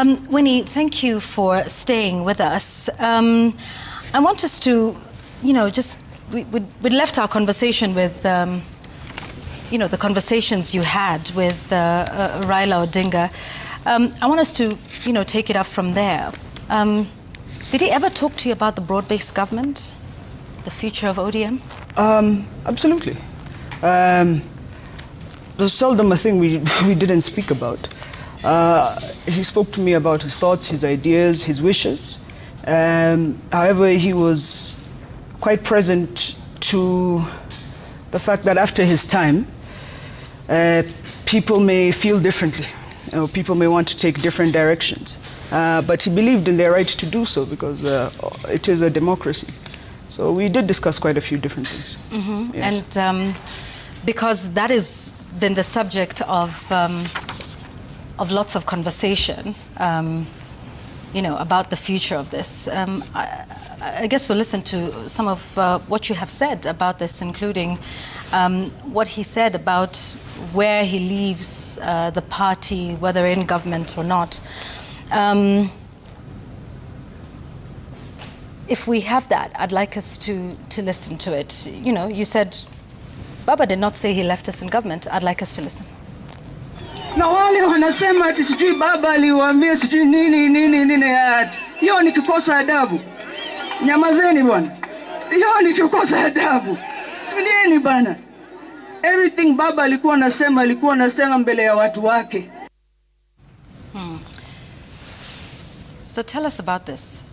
Winnie, thank you for staying with us. I want us to, we left our conversation with, the conversations you had with Raila Odinga. I want us to, take it up from there. Did he ever talk to you about the broad-based government, the future of ODM? Absolutely. There's seldom a thing we didn't speak about. He spoke to me about his thoughts, his ideas, his wishes. However, he was quite present to the fact that after his time, people may feel differently. People may want to take different directions. But he believed in their right to do so because it is a democracy. So we did discuss quite a few different things. Mm-hmm. Yes. And because that has been the subject of lots of conversation, about the future of this. I guess we'll listen to some of what you have said about this, including what he said about where he leaves the party, whether in government or not. If we have that, I'd like us to listen to it. You said, Baba did not say he left us in government. I'd like us to listen. Na wale wanasema ati sijui baba aliwaambia sijui nini ati. Hiyo ni kukosa adabu. Nyamazeni bwana. Hiyo ni kukosa adabu. Tulieni bana. Everything baba alikuwa anasema mbele ya watu wake. So tell us about this.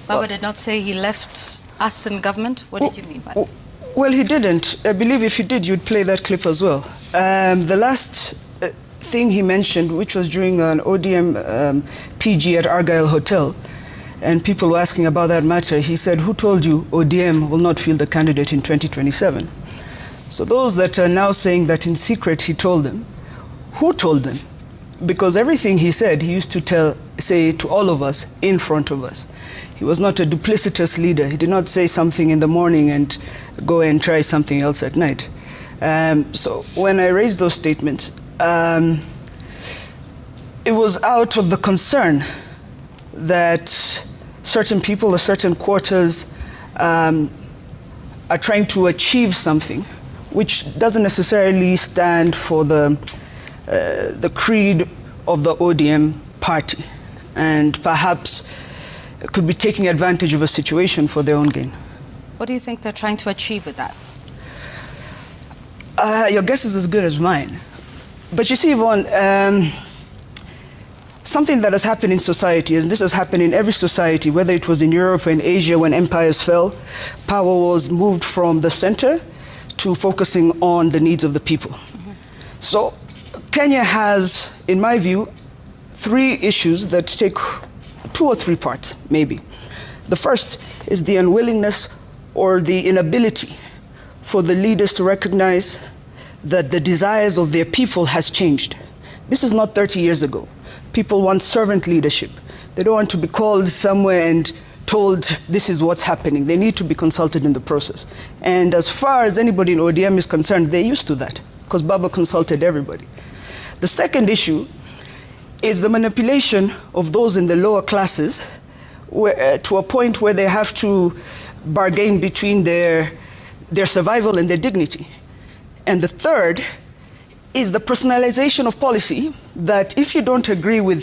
Baba did not say he left us in government. What did you mean by that? Well, he didn't. I believe if you did, you'd play that clip as well. The last thing he mentioned, which was during an ODM PG at Argyle Hotel, and people were asking about that matter, he said, who told you ODM will not field a candidate in 2027? So those that are now saying that in secret he told them, who told them? Because everything he said, he used to say to all of us in front of us. He was not a duplicitous leader. He did not say something in the morning and go and try something else at night. So when I raised those statements, it was out of the concern that certain people or certain quarters are trying to achieve something which doesn't necessarily stand for the creed of the ODM party, and perhaps could be taking advantage of a situation for their own gain. What do you think they're trying to achieve with that? Your guess is as good as mine. But you see, Yvonne, something that has happened in society, and this has happened in every society, whether it was in Europe or in Asia when empires fell, power was moved from the center to focusing on the needs of the people. Mm-hmm. So Kenya has, in my view, three issues that take 2 or 3 parts, maybe. The first is the unwillingness or the inability for the leaders to recognize that the desires of their people has changed. This is not 30 years ago. People want servant leadership. They don't want to be called somewhere and told this is what's happening. They need to be consulted in the process. And as far as anybody in ODM is concerned, they're used to that because Baba consulted everybody. The second issue is the manipulation of those in the lower classes to a point where they have to bargain between their survival and their dignity. And the third is the personalization of policy, that if you don't agree with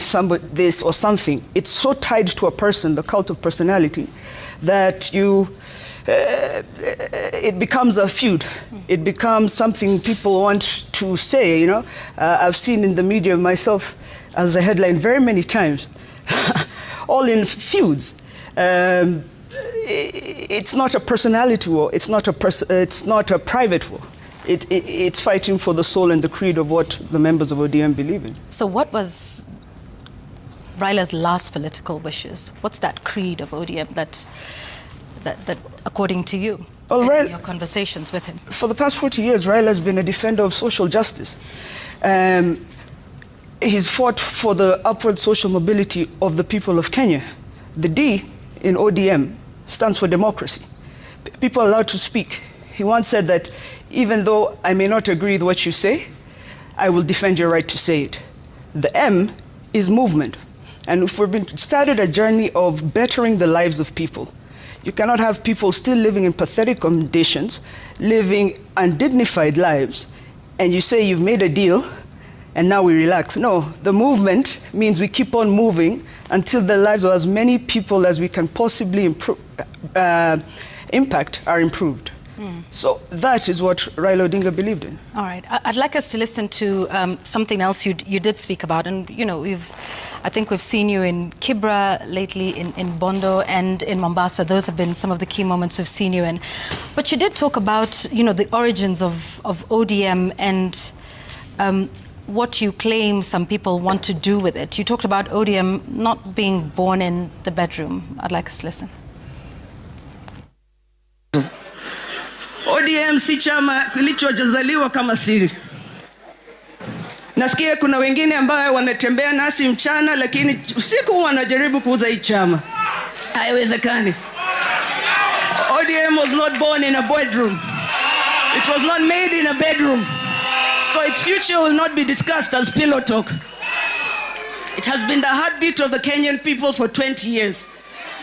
this or something, it's so tied to a person, the cult of personality, that it becomes a feud. It becomes something people want to say, I've seen in the media myself as a headline very many times, all in feuds. It's not a personality war. It's not a private war. It's fighting for the soul and the creed of what the members of ODM believe in. So what was Raila's last political wishes? What's that creed of ODM that according to you, in your conversations with him? For the past 40 years, Raila has been a defender of social justice. He's fought for the upward social mobility of the people of Kenya. The D in ODM stands for democracy. People are allowed to speak. He once said that even though I may not agree with what you say, I will defend your right to say it. The M is movement. And if we've started a journey of bettering the lives of people, you cannot have people still living in pathetic conditions, living undignified lives, and you say you've made a deal, and now we relax. No, the movement means we keep on moving until the lives of as many people as we can possibly impact are improved. So that is what Raila Odinga believed in. All right. I'd like us to listen to something else you did speak about. And, you know, I think we've seen you in Kibra lately, in Bondo and in Mombasa. Those have been some of the key moments we've seen you in. But you did talk about, you know, the origins of ODM and what you claim some people want to do with it. You talked about ODM not being born in the bedroom. I'd like us to listen. ODM si chama kilichozaliwa kama siri. Nasikia kuna wengine ambao wanatembea nasi mchana lakini usiku wanajaribu kuuza hii chama. Haiwezekani. ODM was not born in a bedroom. It was not made in a bedroom. So its future will not be discussed as pillow talk. It has been the heartbeat of the Kenyan people for 20 years.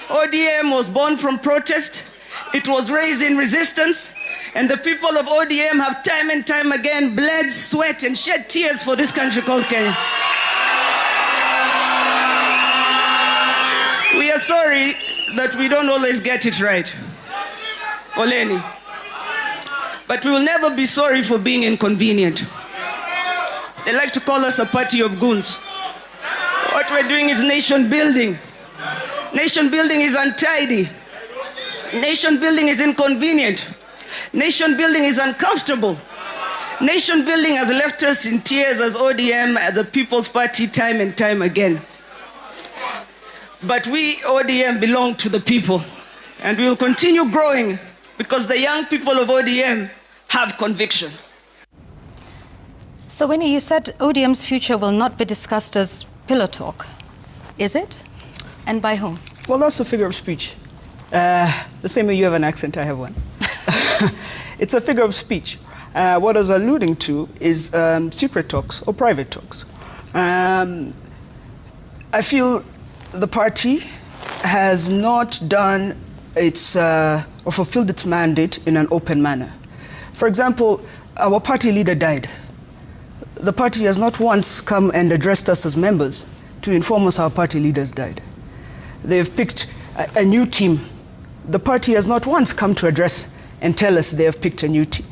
ODM was born from protest. It was raised in resistance. And the people of ODM have time and time again bled, sweat, and shed tears for this country called Kenya. We are sorry that we don't always get it right. Oleni. But we will never be sorry for being inconvenient. They like to call us a party of goons. What we're doing is nation building. Nation building is untidy. Nation building is inconvenient. Nation building is uncomfortable. Nation building has left us in tears as ODM, as the People's Party, time and time again. But we, ODM, belong to the people. And we will continue growing because the young people of ODM have conviction. So, Winnie, you said ODM's future will not be discussed as pillow talk. Is it? And by whom? Well, that's a figure of speech. The same way you have an accent, I have one. It's a figure of speech. What I was alluding to is secret talks or private talks. I feel the party has not done its or fulfilled its mandate in an open manner. For example, our party leader died. The party has not once come and addressed us as members to inform us our party leaders died. They've picked a new team. The party has not once come to address and tell us they have picked a new team.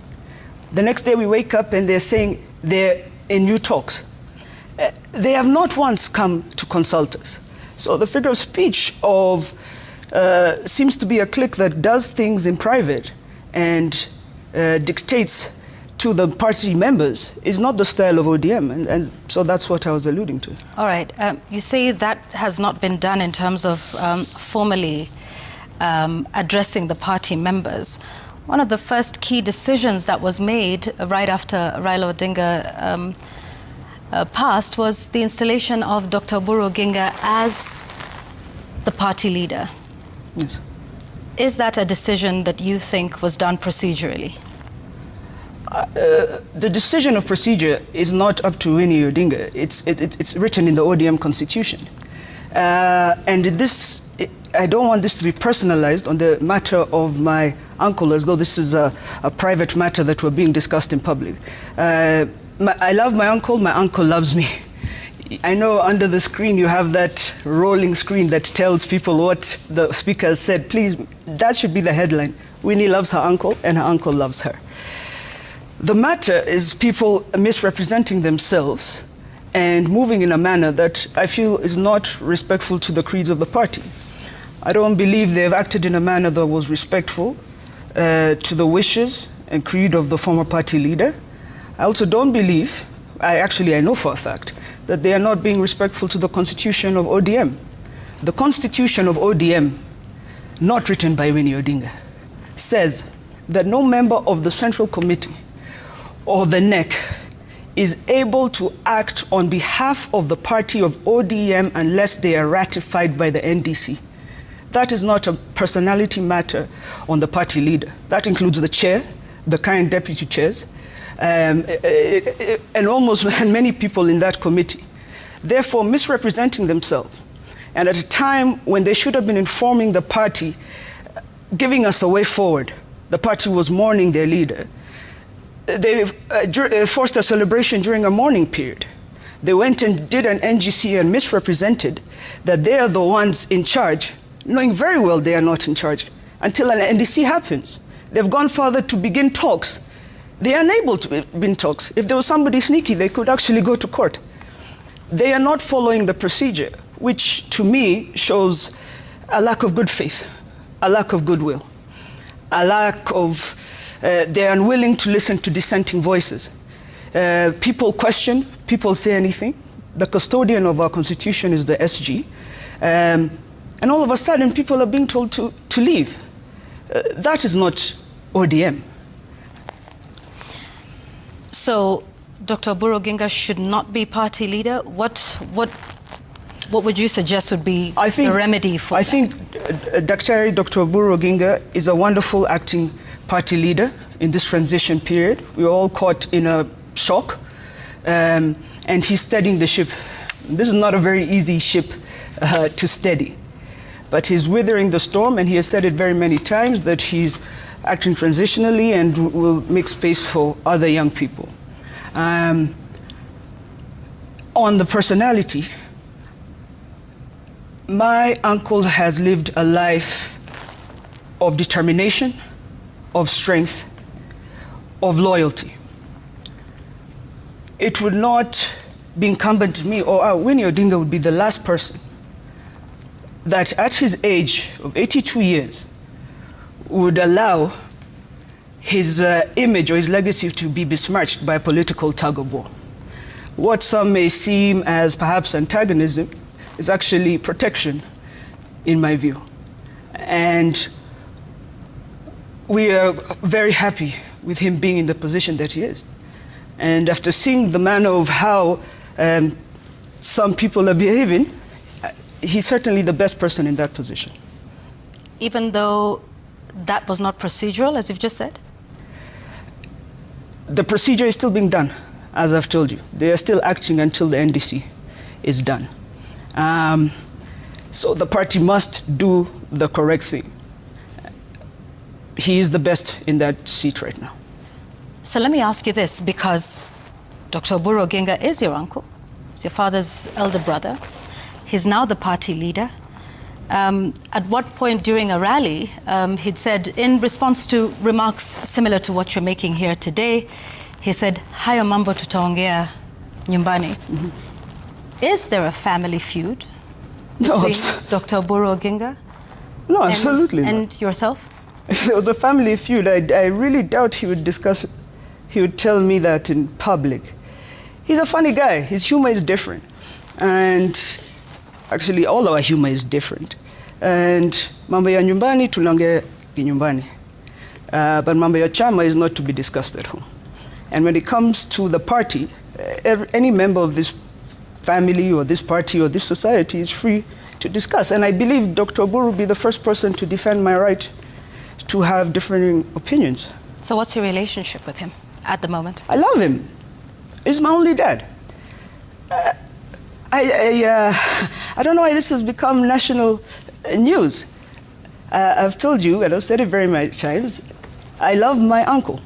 The next day we wake up and they're saying they're in new talks. They have not once come to consult us. So the figure of speech of seems to be a clique that does things in private and dictates to the party members is not the style of ODM, and so that's what I was alluding to. All right. You say that has not been done in terms of formally addressing the party members. One of the first key decisions that was made right after Raila Odinga passed was the installation of Dr. Oburu Oginga as the party leader. Yes. Is that a decision that you think was done procedurally? The decision of procedure is not up to Winnie Odinga. It's written in the ODM constitution. And this, I don't want this to be personalized on the matter of my uncle, as though this is a private matter that we're being discussed in public. I love my uncle loves me. I know under the screen you have that rolling screen that tells people what the speaker has said. Please, that should be the headline. Winnie loves her uncle and her uncle loves her. The matter is people misrepresenting themselves and moving in a manner that I feel is not respectful to the creeds of the party. I don't believe they've acted in a manner that was respectful to the wishes and creed of the former party leader. I also don't believe, I know for a fact, that they are not being respectful to the constitution of ODM. The constitution of ODM, not written by Winnie Odinga, says that no member of the Central Committee or the NEC is able to act on behalf of the party of ODM unless they are ratified by the NDC. That is not a personality matter on the party leader. That includes the chair, the current deputy chairs, and almost many people in that committee. therefore misrepresenting themselves. And at a time when they should have been informing the party, giving us a way forward, the party was mourning their leader. They forced a celebration during a mourning period. They went and did an NGC and misrepresented that they are the ones in charge, knowing very well they are not in charge, until an NDC happens. They've gone further to begin talks. They are unable to begin talks. If there was somebody sneaky, they could actually go to court. They are not following the procedure, which to me shows a lack of good faith, a lack of goodwill, a lack of, they're unwilling to listen to dissenting voices. People question, people say anything. The custodian of our constitution is the SG. And all of a sudden, people are being told to leave. That is not ODM. So, Dr. Oburu Oginga should not be party leader. What would you suggest would be the remedy for that? I think Dr. Oburu Oginga is a wonderful acting party leader in this transition period. We were all caught in a shock, and he's steadying the ship. This is not a very easy ship to steady, but he's weathering the storm, and he has said it very many times that he's acting transitionally and will make space for other young people. On the personality, my uncle has lived a life of determination, of strength, of loyalty. It would not be incumbent to me, or Winnie Odinga would be the last person that at his age of 82 years would allow his image or his legacy to be besmirched by a political tug-of-war. What some may seem as perhaps antagonism is actually protection, in my view. And we are very happy with him being in the position that he is. And after seeing the manner of how some people are behaving, he's certainly the best person in that position. Even though that was not procedural, as you've just said? The procedure is still being done, as I've told you. They are still acting until the NDC is done. So the party must do the correct thing. He is the best in that seat right now. So let me ask you this, because Dr. Oburu Oginga is your uncle, he's your father's elder brother. He's now the party leader. At what point during a rally, he'd said, in response to remarks similar to what you're making here today, he said, hayo mambo tutaongea nyumbani. Is there a family feud between Dr. Oburu Oginga No, absolutely not. And yourself? If there was a family feud, I really doubt he would discuss it. He would tell me that in public. He's a funny guy. His humor is different. And actually, all our humor is different. And mambo ya nyumbani tunaongea nyumbani. But mambo ya chama is not to be discussed at home. And when it comes to the party, any member of this family or this party or this society is free to discuss. And I believe Dr. Oburu will be the first person to defend my right to have differing opinions. So what's your relationship with him at the moment? I love him. He's my only dad. I don't know why this has become national news. I've told you, and I've said it very many times, I love my uncle.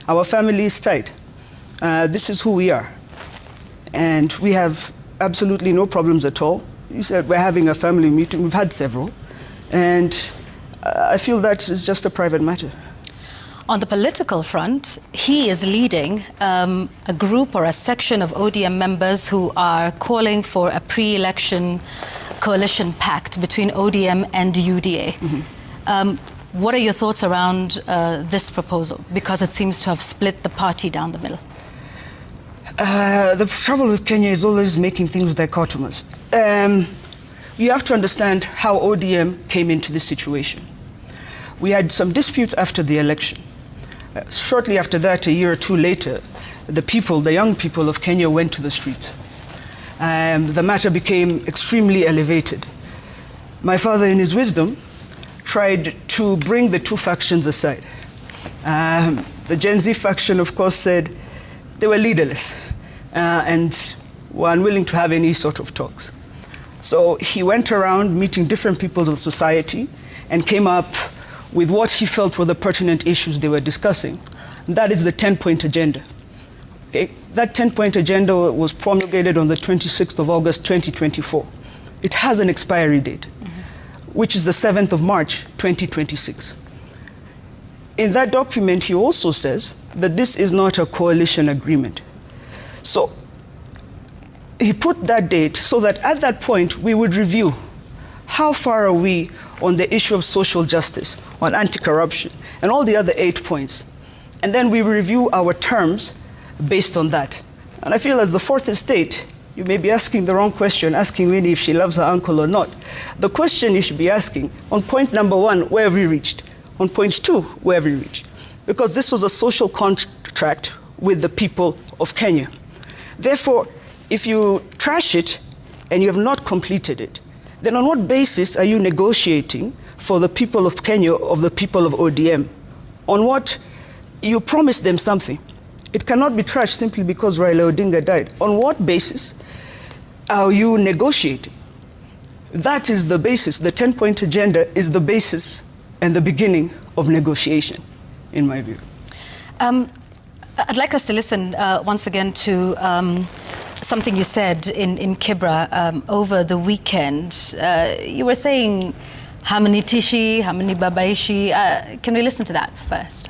Our family is tight. This is who we are. And we have absolutely no problems at all. You said we're having a family meeting. We've had several. And I feel that is just a private matter. On the political front, he is leading a group or a section of ODM members who are calling for a pre-election coalition pact between ODM and UDA. What are your thoughts around this proposal? Because it seems to have split the party down the middle. The trouble with Kenya is always making things dichotomous. You have to understand how ODM came into this situation. We had some disputes after the election. Shortly after that, a year or two later, the young people of Kenya went to the streets. The matter became extremely elevated. My father, in his wisdom, tried to bring the two factions aside. The Gen Z faction, of course, said they were leaderless and were unwilling to have any sort of talks. So he went around meeting different people of society and came up with what he felt were the pertinent issues they were discussing. And that is the 10-point agenda. Okay? That 10-point agenda was promulgated on the 26th of August, 2024. It has an expiry date, which is the 7th of March, 2026. In that document, he also says that this is not a coalition agreement. So he put that date so that at that point, we would review how far are we on the issue of social justice, on anti-corruption, and all the other 8 points. And then we review our terms based on that. And I feel as the fourth estate, you may be asking the wrong question, asking Winnie if she loves her uncle or not. The question you should be asking, on point number 1, where have we reached? On point 2, where have we reached? Because this was a social contract with the people of Kenya. Therefore, if you trash it and you have not completed it, then on what basis are you negotiating for the people of Kenya, of the people of ODM? On what you promised them something. It cannot be trashed simply because Raila Odinga died. On what basis are you negotiating? That is the basis. The 10-point agenda is the basis and the beginning of negotiation, in my view. I'd like us to listen once again to something you said in Kibra over the weekend. You were saying hamanitishi, hamani babaishi. Can we listen to that first?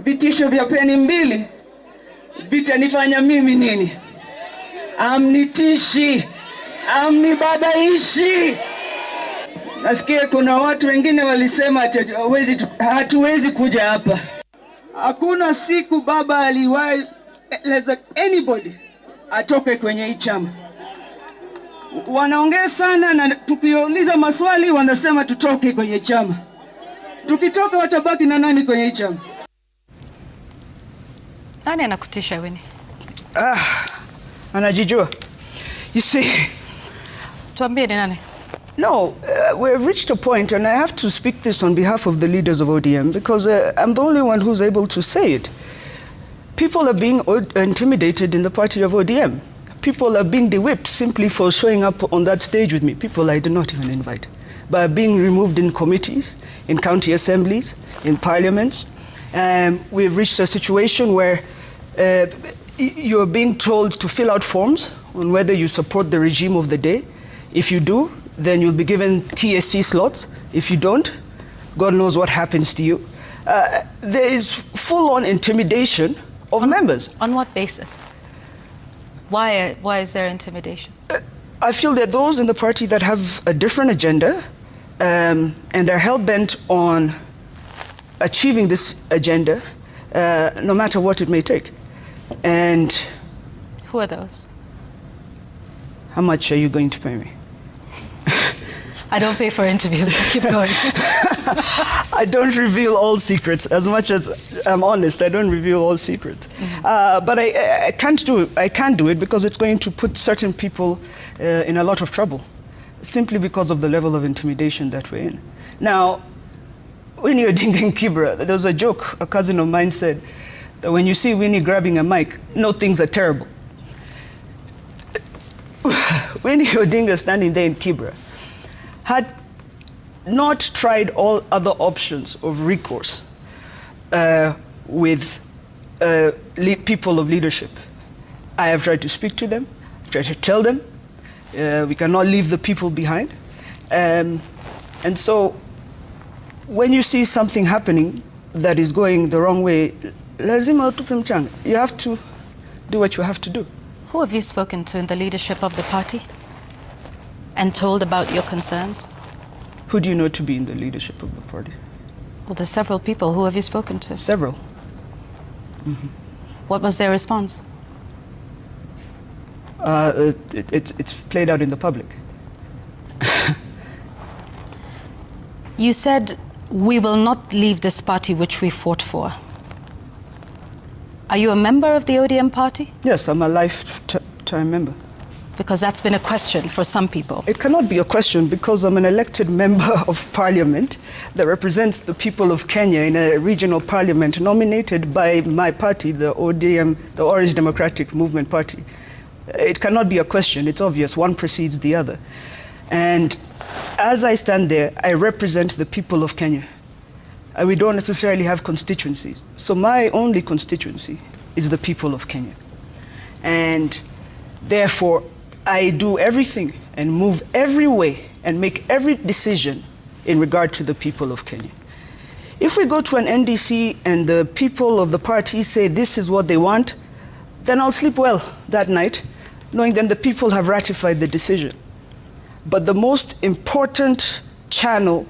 Vitisho vya peni mbili vitanifanya mimi nini? Amnitishi, amnibabaishi. Nasikia kuna watu wengine walisema hatuwezi kuja hapa. Hakuna siku baba aliwahi let anybody atoke kwenye hii chama. Wanaongea sana na tukiuliza maswali wanasema tutoke kwenye chama. Tukitoka watabaki na nani kwenye hii chama? Nani anakutisha Winnie? Anajijua. You see, tuambie ni nani? No, we have reached a point, and I have to speak this on behalf of the leaders of ODM, because I'm the only one who's able to say it. People are being intimidated in the party of ODM. People are being de-whipped simply for showing up on that stage with me. People I did not even invite. By being removed in committees, in county assemblies, in parliaments. We've reached a situation where you're being told to fill out forms on whether you support the regime of the day. If you do, then you'll be given TSC slots. If you don't, God knows what happens to you. There is full-on intimidation of members. On what basis? Why is there intimidation? I feel that those in the party that have a different agenda and they're hell-bent on achieving this agenda, no matter what it may take. And who are those? How much are you going to pay me? I don't pay for interviews. Keep going. I don't reveal all secrets. As much as I'm honest, I don't reveal all secrets. But I can't do it. I can't do it because it's going to put certain people in a lot of trouble, simply because of the level of intimidation that we're in. Now, Winnie Odinga in Kibra, there was a joke a cousin of mine said that when you see Winnie grabbing a mic, no, things are terrible. Winnie Odinga standing there in Kibra had not tried all other options of recourse with people of leadership. I have tried to speak to them, I've tried to tell them, we cannot leave the people behind. And so when you see something happening that is going the wrong way, lazima utupe mchanga. You have to do what you have to do. Who have you spoken to in the leadership of the party and told about your concerns? Who do you know to be in the leadership of the party? Well, there's several people. Who have you spoken to? Several. What was their response? It's played out in the public. You said, we will not leave this party which we fought for. Are you a member of the ODM party? Yes, I'm a lifetime member. Because that's been a question for some people. It cannot be a question because I'm an elected member of parliament that represents the people of Kenya in a regional parliament nominated by my party, the ODM, the Orange Democratic Movement Party. It cannot be a question. It's obvious. One precedes the other. And as I stand there, I represent the people of Kenya. We don't necessarily have constituencies. So my only constituency is the people of Kenya. And therefore, I do everything and move every way and make every decision in regard to the people of Kenya. If we go to an NDC and the people of the party say this is what they want, then I'll sleep well that night, knowing that the people have ratified the decision. But the most important channel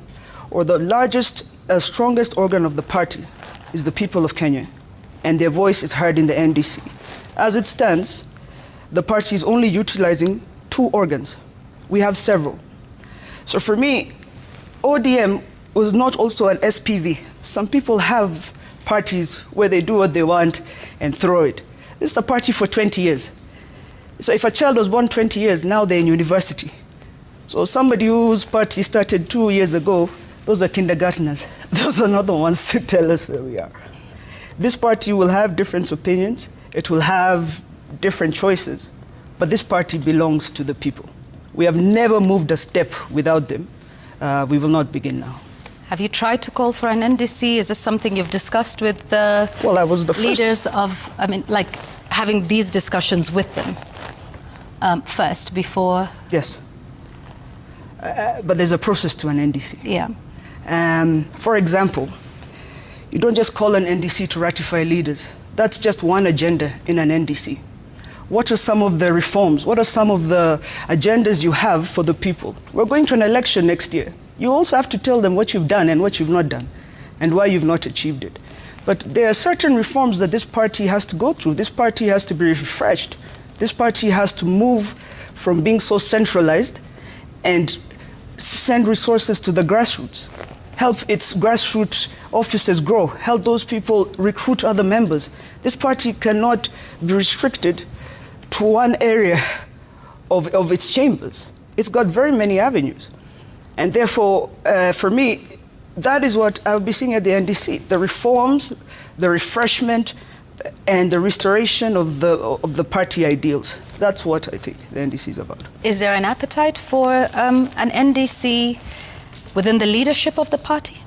or the largest, strongest organ of the party is the people of Kenya, and their voice is heard in the NDC. As it stands, the party is only utilizing 2 organs. We have several. So for me, ODM was not also an SPV. Some people have parties where they do what they want and throw it. This is a party for 20 years. So if a child was born 20 years, now they're in university. So somebody whose party started 2 years ago, those are kindergartners. Those are not the ones to tell us where we are. This party will have different opinions. It will have different choices, but this party belongs to the people. We have never moved a step without them. We will not begin now. Have you tried to call for an NDC? Is this something you've discussed with the I was the leaders of, like having these discussions with them first before? Yes. But there's a process to an NDC. Yeah. For example, you don't just call an NDC to ratify leaders. That's just one agenda in an NDC. What are some of the reforms? What are some of the agendas you have for the people? We're going to an election next year. You also have to tell them what you've done and what you've not done and why you've not achieved it. But there are certain reforms that this party has to go through. This party has to be refreshed. This party has to move from being so centralized and send resources to the grassroots, help its grassroots offices grow, help those people recruit other members. This party cannot be restricted to one area of its chambers. It's got very many avenues. And therefore, for me, that is what I'll be seeing at the NDC, the reforms, the refreshment, and the restoration of the party ideals. That's what I think the NDC is about. Is there an appetite for an NDC within the leadership of the party?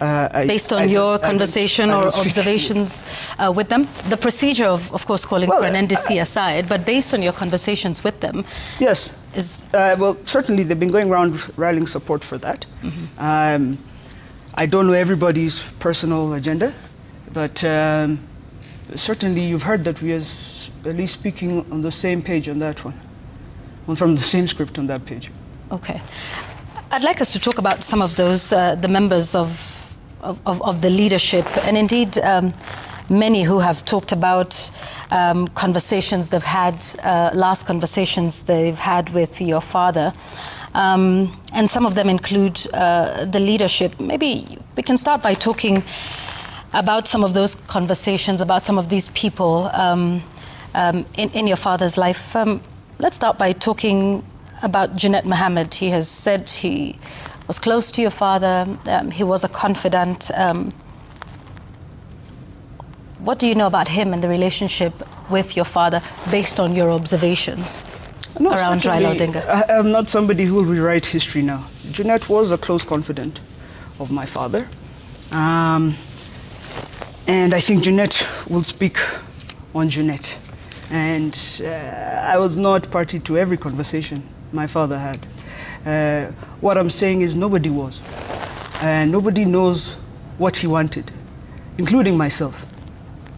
Based on your conversation or observations with them? The procedure of course, calling for an NDC aside, but based on your conversations with them. Yes. Well, certainly they've been going around rallying support for that. Mm-hmm. I don't know everybody's personal agenda, but certainly you've heard that we are at least speaking on the same page on that one, from the same script on that page. Okay. I'd like us to talk about some of those, the members of the leadership, and indeed many who have talked about conversations they've had, last conversations they've had with your father. And some of them include the leadership. Maybe we can start by talking about some of those conversations, about some of these people in your father's life. Let's start by talking about Junet Mohammed. He has said he was close to your father, he was a confidant. What do you know about him and the relationship with your father based on your observations around Raila Odinga? I'm not somebody who will rewrite history now. Junet was a close confidant of my father. And I think Junet will speak on Junet. And I was not party to every conversation my father had. What I'm saying is nobody was. Nobody knows what he wanted, including myself.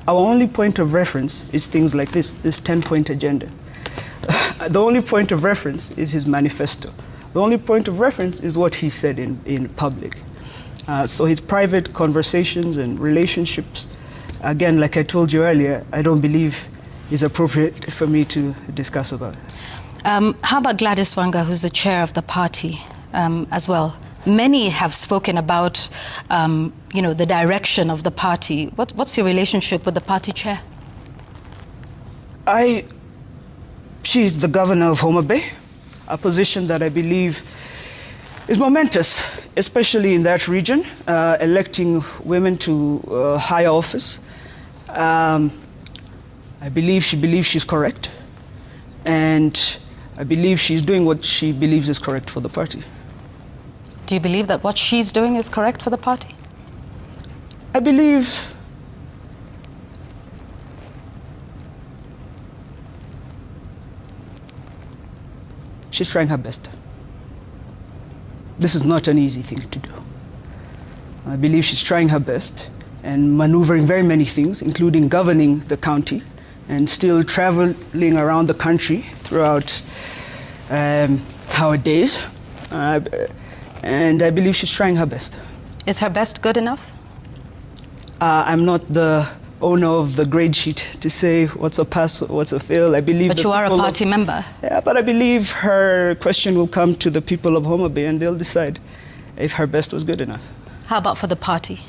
Our only point of reference is things like this 10-point agenda. The only point of reference is his manifesto. The only point of reference is what he said in public. So his private conversations and relationships, again, like I told you earlier, I don't believe is appropriate for me to discuss about. How about Gladys Wanga, who's the chair of the party as well? Many have spoken about, the direction of the party. What's your relationship with the party chair? I She's the governor of Homa Bay, a position that I believe is momentous, especially in that region, electing women to higher office. I believe she believes she's correct, and I believe she's doing what she believes is correct for the party. Do you believe that what she's doing is correct for the party? I believe she's trying her best. This is not an easy thing to do. I believe she's trying her best and maneuvering very many things, including governing the county and still traveling around the country throughout our days. And I believe she's trying her best. Is her best good enough? I'm not the owner of the grade sheet to say what's a pass, what's a fail. I believe. But you are a party member. Yeah, but I believe her question will come to the people of Homa Bay and they'll decide if her best was good enough. How about for the party?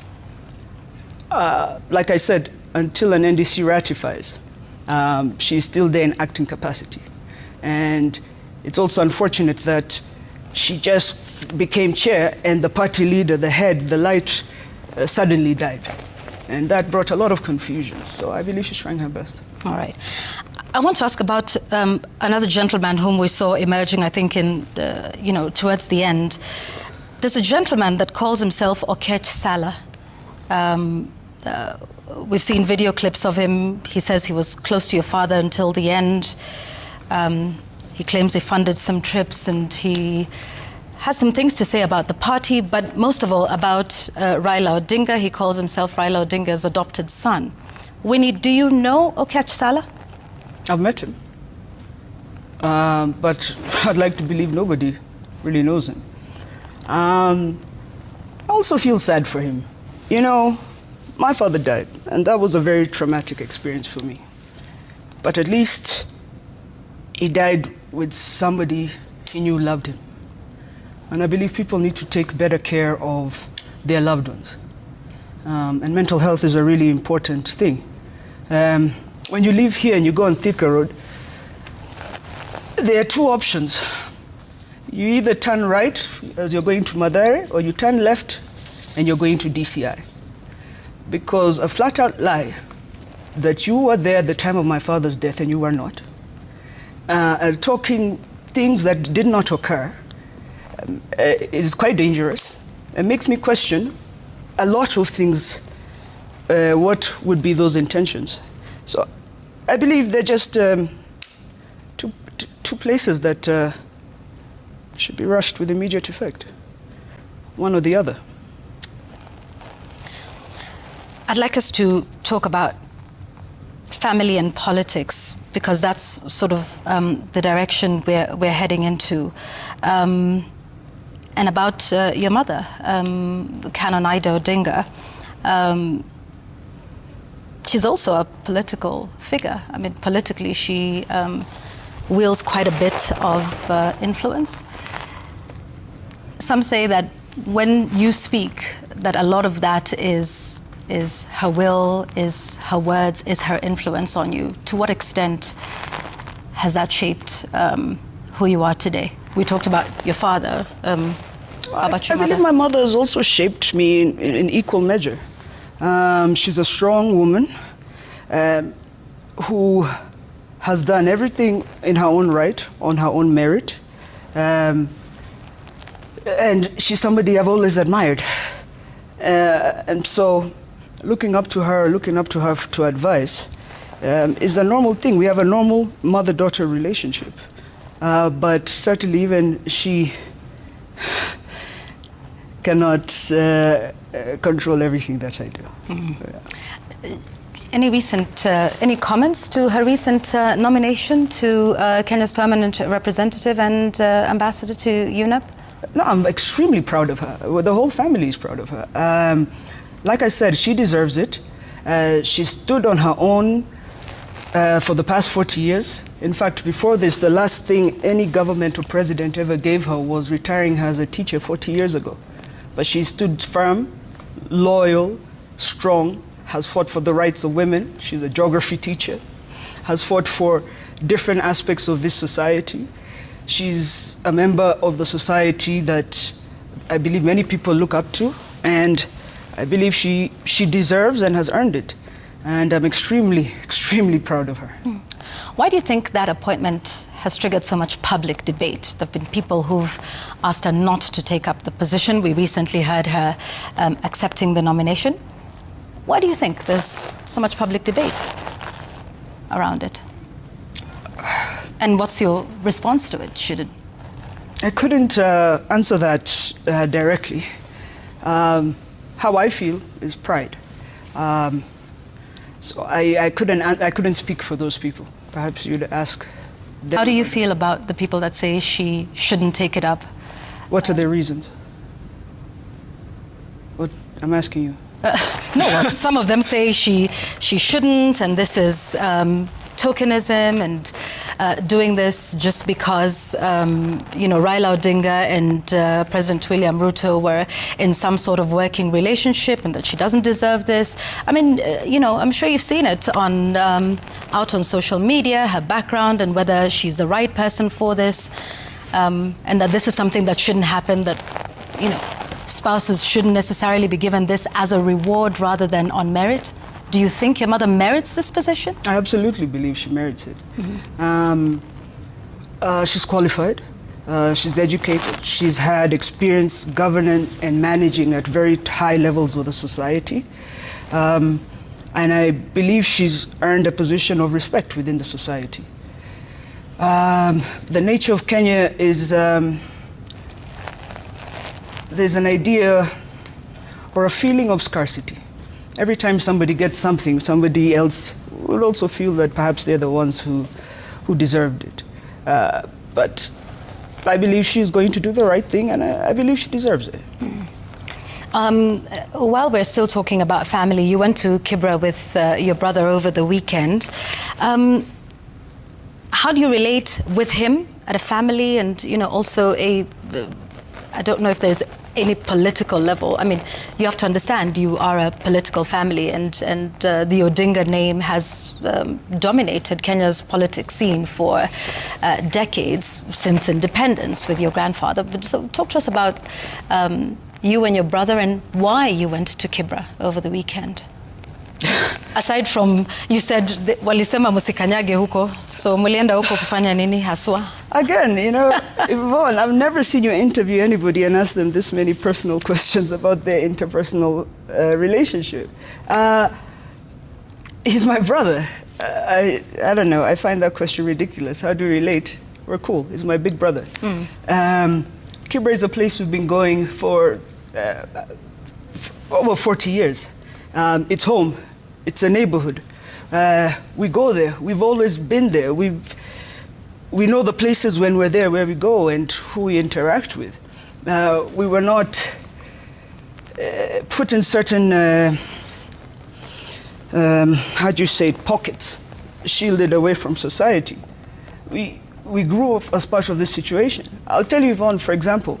Like I said, until an NDC ratifies, she's still there in acting capacity. And it's also unfortunate that she just became chair and the party leader, the head, the light, suddenly died. And that brought a lot of confusion. So I believe she's trying her best. All right. I want to ask about another gentleman whom we saw emerging, I think, towards the end. There's a gentleman that calls himself Oketch Salah. We've seen video clips of him. He says he was close to your father until the end. He claims he funded some trips, and he has some things to say about the party, but most of all about Raila Odinga. He calls himself Raila Odinga's adopted son. Winnie, do you know Oketch Salah? I've met him. But I'd like to believe nobody really knows him. I also feel sad for him. You know, my father died, and that was a very traumatic experience for me. But at least he died with somebody he knew loved him. And I believe people need to take better care of their loved ones. And mental health is a really important thing. When you live here and you go on Thika Road, there are two options. You either turn right as you're going to Mathare, or you turn left and you're going to DCI. Because a flat-out lie that you were there at the time of my father's death and you were not, talking things that did not occur, is quite dangerous. It makes me question a lot of things. What would be those intentions? So I believe they're just two places that should be rushed with immediate effect, one or the other. I'd like us to talk about family and politics, because that's sort of the direction we're heading into. And about your mother, Canon Ida Odinga. She's also a political figure. I mean, politically, she wields quite a bit of influence. Some say that when you speak, that a lot of that is her will, is her words, is her influence on you. To what extent has that shaped who you are today? We talked about your father. How about your mother? I believe my mother has also shaped me in equal measure. She's a strong woman who has done everything in her own right, on her own merit. And she's somebody I've always admired. And so looking up to her to advice is a normal thing. We have a normal mother-daughter relationship. But certainly even she cannot control everything that I do. Mm-hmm. Any comments to her recent nomination to Kenya's permanent representative and ambassador to UNEP? No, I'm extremely proud of her. Well, the whole family is proud of her. Like I said, she deserves it. She stood on her own for the past 40 years. In fact, before this, the last thing any government or president ever gave her was retiring her as a teacher 40 years ago. But she stood firm, loyal, strong, has fought for the rights of women. She's a geography teacher, has fought for different aspects of this society. She's a member of the society that I believe many people look up to, and I believe she deserves and has earned it. And I'm extremely, extremely proud of her. Why do you think that appointment has triggered so much public debate? There have been people who've asked her not to take up the position. We recently heard her accepting the nomination. Why do you think there's so much public debate around it? And what's your response to it? Should it? I couldn't answer that directly. How I feel is pride. So I couldn't speak for those people. Perhaps you'd ask them. How do you feel about the people that say she shouldn't take it up? What are their reasons? What I'm asking you. No, well, some of them say she shouldn't, and this is tokenism, and doing this just because Raila Odinga and President William Ruto were in some sort of working relationship, and that she doesn't deserve this. I mean, I'm sure you've seen it on out on social media, her background and whether she's the right person for this, and that this is something that shouldn't happen. That spouses shouldn't necessarily be given this as a reward rather than on merit. Do you think your mother merits this position? I absolutely believe she merits it. She's qualified, she's educated, she's had experience governing and managing at very high levels with the society. And I believe she's earned a position of respect within the society. The nature of Kenya is, there's an idea or a feeling of scarcity. Every time somebody gets something, somebody else will also feel that perhaps they're the ones who deserved it. But I believe she's going to do the right thing, and I believe she deserves it. While we're still talking about family, you went to Kibra with your brother over the weekend. How do you relate with him at a family, and also I don't know if there's any political level. I mean, you have to understand you are a political family, and the Odinga name has dominated Kenya's politics scene for decades since independence with your grandfather. But so talk to us about you and your brother and why you went to Kibra over the weekend. Aside from, you said walisema musikanyage huko, so mulienda huko kufanya nini haswa? Again, Yvonne, I've never seen you interview anybody and ask them this many personal questions about their interpersonal relationship. He's my brother. I don't know, I find that question ridiculous. How do you relate? We're cool, he's my big brother. Kibra is a place we've been going for over 40 years. It's home. It's a neighborhood. We go there. We've always been there. We know the places when we're there, where we go and who we interact with. We were not put in certain, how do you say it, pockets, shielded away from society. We grew up as part of this situation. I'll tell you, Yvonne, for example,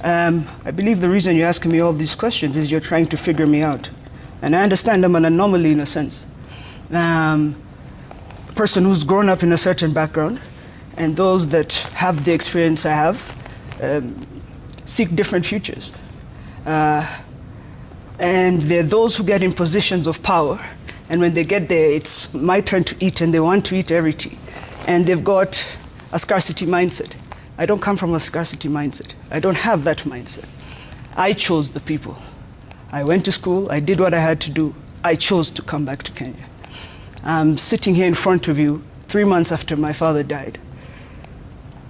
I believe the reason you're asking me all these questions is you're trying to figure me out. And I understand I'm an anomaly in a sense. A person who's grown up in a certain background, and those that have the experience I have seek different futures. And there are those who get in positions of power, and when they get there, it's my turn to eat, and they want to eat everything. And they've got a scarcity mindset. I don't come from a scarcity mindset. I don't have that mindset. I chose the people. I went to school, I did what I had to do. I chose to come back to Kenya. I'm sitting here in front of you 3 months after my father died,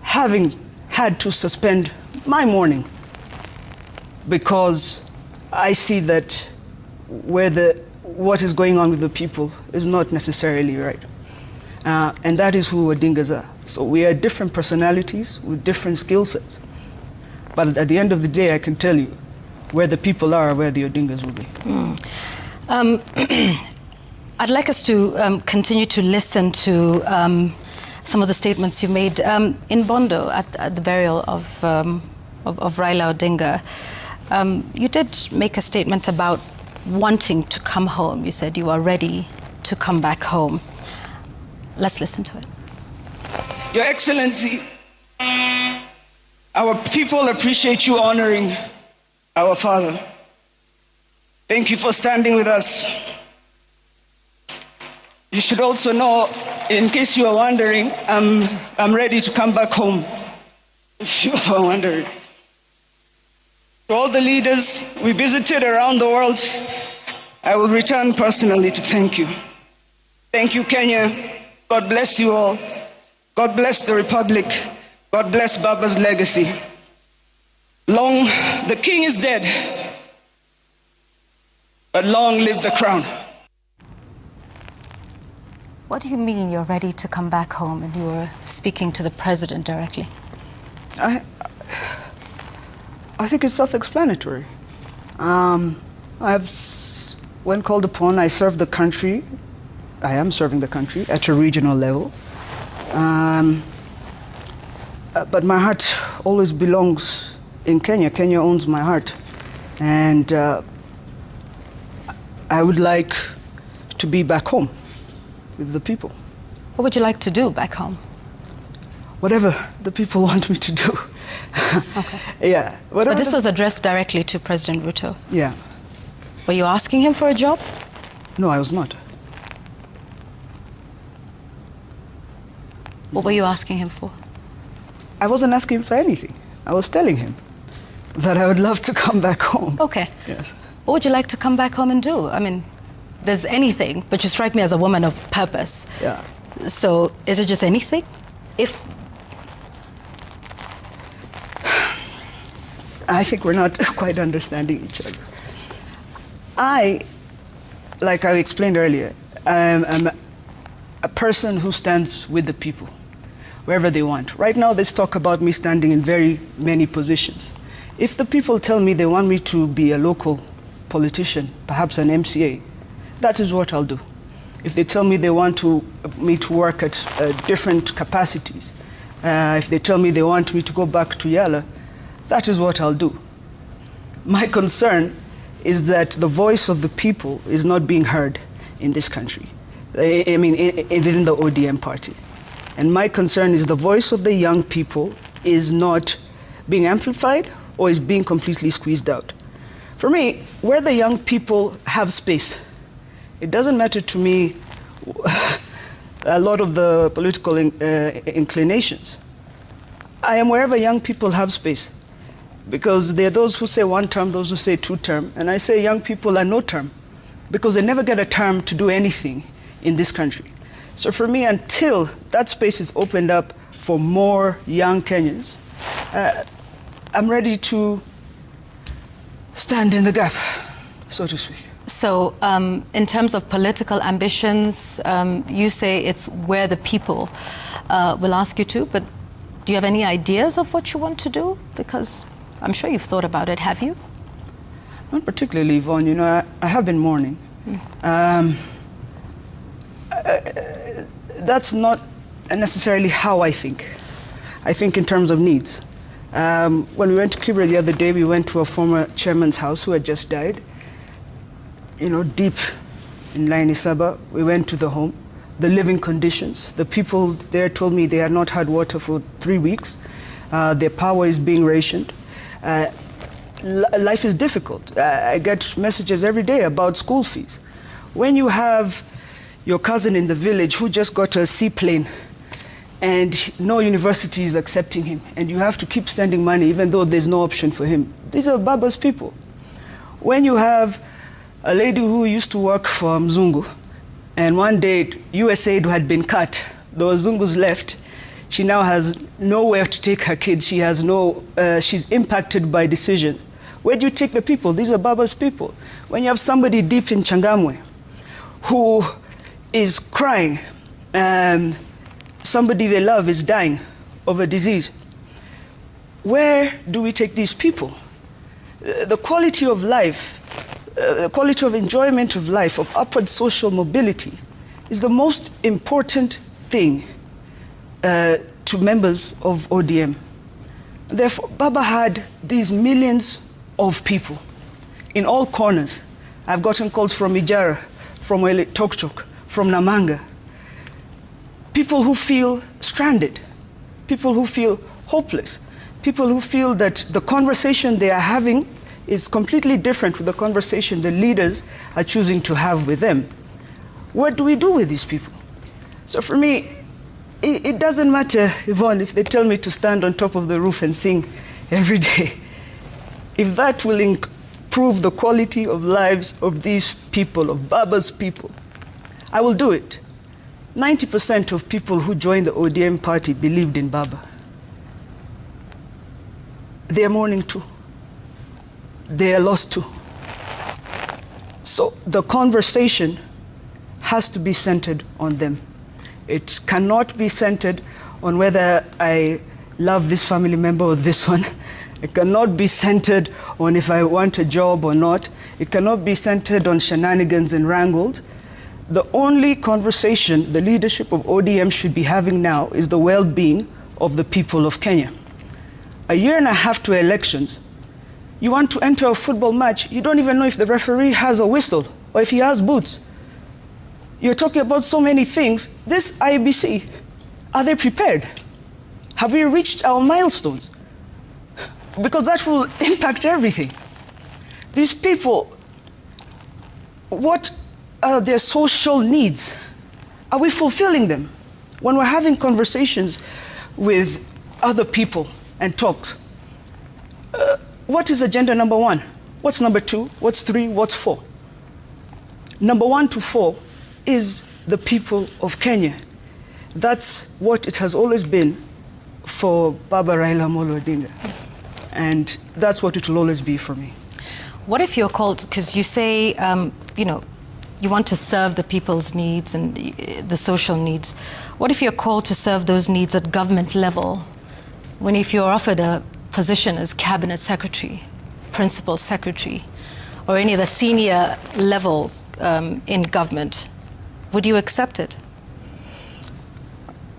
having had to suspend my mourning because I see that what is going on with the people is not necessarily right. And that is who Odingas are. So we are different personalities with different skill sets. But at the end of the day, I can tell you, where the people are, where the Odingas will be. I'd like us to continue to listen to some of the statements you made in Bondo at the burial of Raila Odinga. You did make a statement about wanting to come home. You said you are ready to come back home. Let's listen to it. Your Excellency, our people appreciate you honoring our father. Thank you for standing with us. You should also know, in case you are wondering, I'm ready to come back home, if you are wondering. To all the leaders we visited around the world, I will return personally to thank you. Thank you, Kenya. God bless you all. God bless the Republic. God bless Baba's legacy. Long, the king is dead, but long live the crown. What do you mean you're ready to come back home and you're speaking to the president directly? I think it's self-explanatory. When called upon, I serve the country. I am serving the country at a regional level. But my heart always belongs in Kenya. Kenya owns my heart. And I would like to be back home with the people. What would you like to do back home? Whatever the people want me to do. Okay. Yeah. But this was addressed directly to President Ruto. Yeah. Were you asking him for a job? No, I was not. What were you asking him for? I wasn't asking him for anything. I was telling him that I would love to come back home. Okay. Yes. What would you like to come back home and do? I mean, there's anything, but you strike me as a woman of purpose. Yeah. So is it just anything? If I think we're not quite understanding each other. Like I explained earlier, I'm a person who stands with the people, wherever they want. Right now, there's talk about me standing in very many positions. If the people tell me they want me to be a local politician, perhaps an MCA, that is what I'll do. If they tell me they want me to work at different capacities, if they tell me they want me to go back to Yala, that is what I'll do. My concern is that the voice of the people is not being heard in this country. I mean, within the ODM party. And my concern is the voice of the young people is not being amplified or is being completely squeezed out. For me, where the young people have space, it doesn't matter to me a lot of the political inclinations. I am wherever young people have space. Because there are those who say one term, those who say two term, and I say young people are no term, because they never get a term to do anything in this country. So for me, until that space is opened up for more young Kenyans, I'm ready to stand in the gap, so to speak. So in terms of political ambitions, you say it's where the people will ask you to, but do you have any ideas of what you want to do? Because I'm sure you've thought about it, have you? Not particularly, Yvonne. You know, I have been mourning. That's not necessarily how I think. I think in terms of needs. When we went to Kibra the other day, we went to a former chairman's house who had just died. You know, deep in Laini Saba. We went to the home. The living conditions. The people there told me they had not had water for 3 weeks. Their power is being rationed. Life is difficult. I get messages every day about school fees. When you have your cousin in the village who just got a seaplane and no university is accepting him, and you have to keep sending money even though there's no option for him. These are Baba's people. When you have a lady who used to work for Mzungu, and one day USAID had been cut, the Zungus left, she now has nowhere to take her kids. She has she's impacted by decisions. Where do you take the people? These are Baba's people. When you have somebody deep in Changamwe who is crying, somebody they love is dying of a disease, where do we take these people? The quality of life, the quality of enjoyment of life, of upward social mobility, is the most important thing to members of ODM. Therefore, Baba had these millions of people in all corners. I've gotten calls from Ijara, from Tokchok, from Namanga. People who feel stranded. people who feel hopeless, people who feel that the conversation they are having is completely different from the conversation the leaders are choosing to have with them. What do we do with these people? So for me, it doesn't matter, Yvonne, if they tell me to stand on top of the roof and sing every day. If that will improve the quality of lives of these people, of Baba's people, I will do it. 90% of people who joined the ODM party believed in Baba. They are mourning too. They are lost too. So the conversation has to be centered on them. It cannot be centered on whether I love this family member or this one. It cannot be centered on if I want a job or not. It cannot be centered on shenanigans and wrangles. The only conversation the leadership of ODM should be having now is the well-being of the people of Kenya. A year and a half to elections, you want to enter a football match, you don't even know if the referee has a whistle or if he has boots. You're talking about so many things. This IBC, are they prepared? Have we reached our milestones? Because that will impact everything. These people, what are their social needs? Are we fulfilling them? When we're having conversations with other people and talks, what is agenda number 1? What's number 2? What's 3? What's 4? Number 1 to 4 is the people of Kenya. That's what it has always been for Baba Raila Odinga. And that's what it will always be for me. What if you're called, because you say, you know, you want to serve the people's needs and the social needs. What if you're called to serve those needs at government level? When if you're offered a position as cabinet secretary, principal secretary, or any of the senior level in government, would you accept it?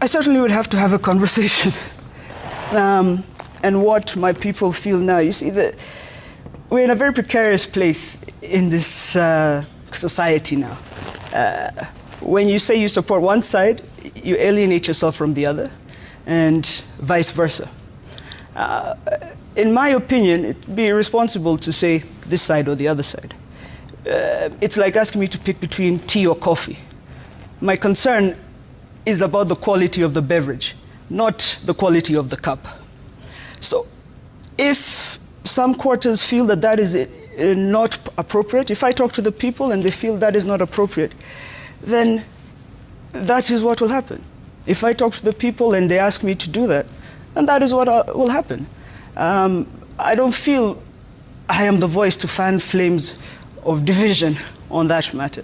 I certainly would have to have a conversation. And what my people feel now, you see, we're in a very precarious place in this society now. When you say you support one side, you alienate yourself from the other, and vice versa. In my opinion, it'd be irresponsible to say this side or the other side. It's like asking me to pick between tea or coffee. My concern is about the quality of the beverage, not the quality of the cup. So if some quarters feel that that is not appropriate, if I talk to the people and they feel that is not appropriate, then that is what will happen. If I talk to the people and they ask me to do that, then that is what will happen. I don't feel I am the voice to fan flames of division on that matter.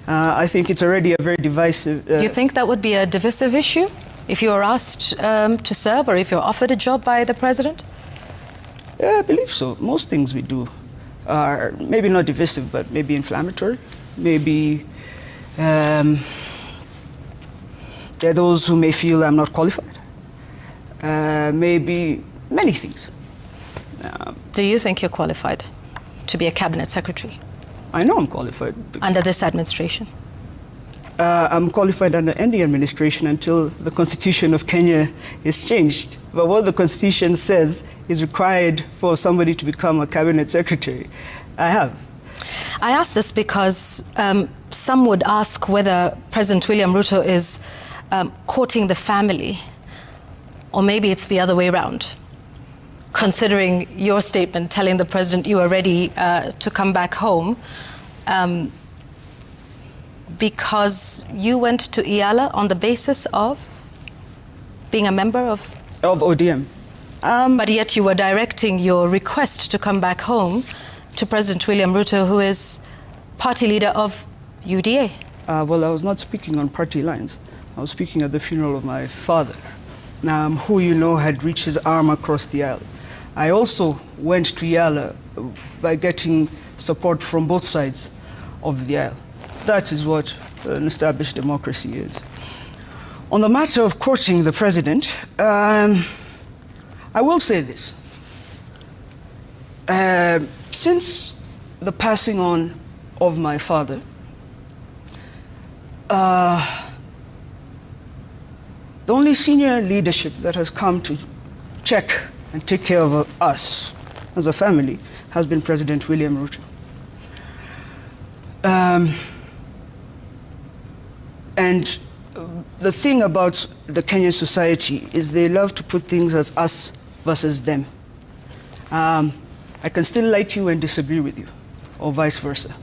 I think it's already a very divisive... Do you think that would be a divisive issue if you were asked to serve or if you're offered a job by the president? Yeah, I believe so. Most things we do are maybe not divisive, but maybe inflammatory. Maybe there are those who may feel I'm not qualified. Maybe many things. Do you think you're qualified to be a cabinet secretary? I know I'm qualified. Under this administration? I'm qualified under any administration until the Constitution of Kenya is changed. But what the Constitution says is required for somebody to become a cabinet secretary. I have. I ask this because some would ask whether President William Ruto is courting the family, or maybe it's the other way around, considering your statement telling the president you are ready to come back home, because you went to Iyala on the basis of being a member of ODM. But yet you were directing your request to come back home to President William Ruto, who is party leader of UDA. Well, I was not speaking on party lines. I was speaking at the funeral of my father, who you know had reached his arm across the aisle. I also went to Iyala by getting support from both sides of the aisle. That is what an established democracy is. On the matter of courting the president, I will say this. Since the passing on of my father, The only senior leadership that has come to check and take care of us as a family has been President William Ruto. And the thing about the Kenyan society is they love to put things as us versus them. I can still like you and disagree with you, or vice versa.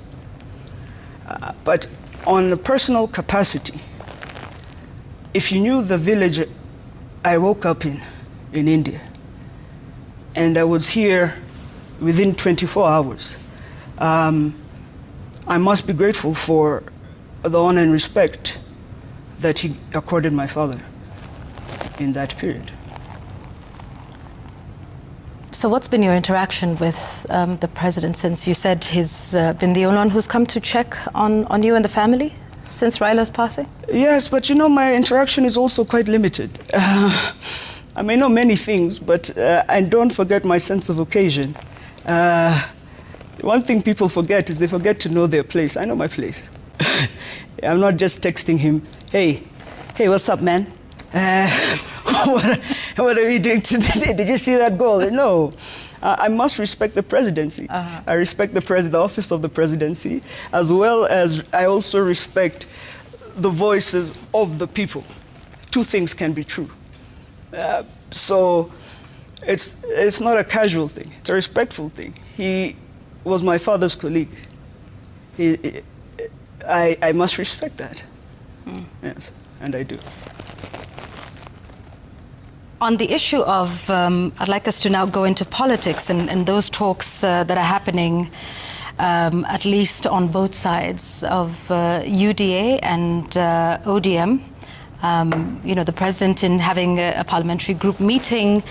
But on a personal capacity, if you knew the village I woke up in India, and I was here within 24 hours, I must be grateful for the honor and respect that he accorded my father in that period. So what's been your interaction with the president since you said he's been the only one who's come to check on you and the family since Raila's passing? Yes, but you know, my interaction is also quite limited. I may know many things, but I don't forget my sense of occasion. One thing people forget is they forget to know their place. I know my place. I'm not just texting him, hey, what's up, man? What are we doing today? Did you see that goal? No. I must respect the presidency. I respect the office of the presidency, as well as I also respect the voices of the people. Two things can be true. So it's not a casual thing. It's a respectful thing. He was my father's colleague. I must respect that. Yes, and I do. On the issue of, I'd like us to now go into politics and those talks that are happening, at least on both sides of UDA and ODM. You know, the president, in having a parliamentary group meeting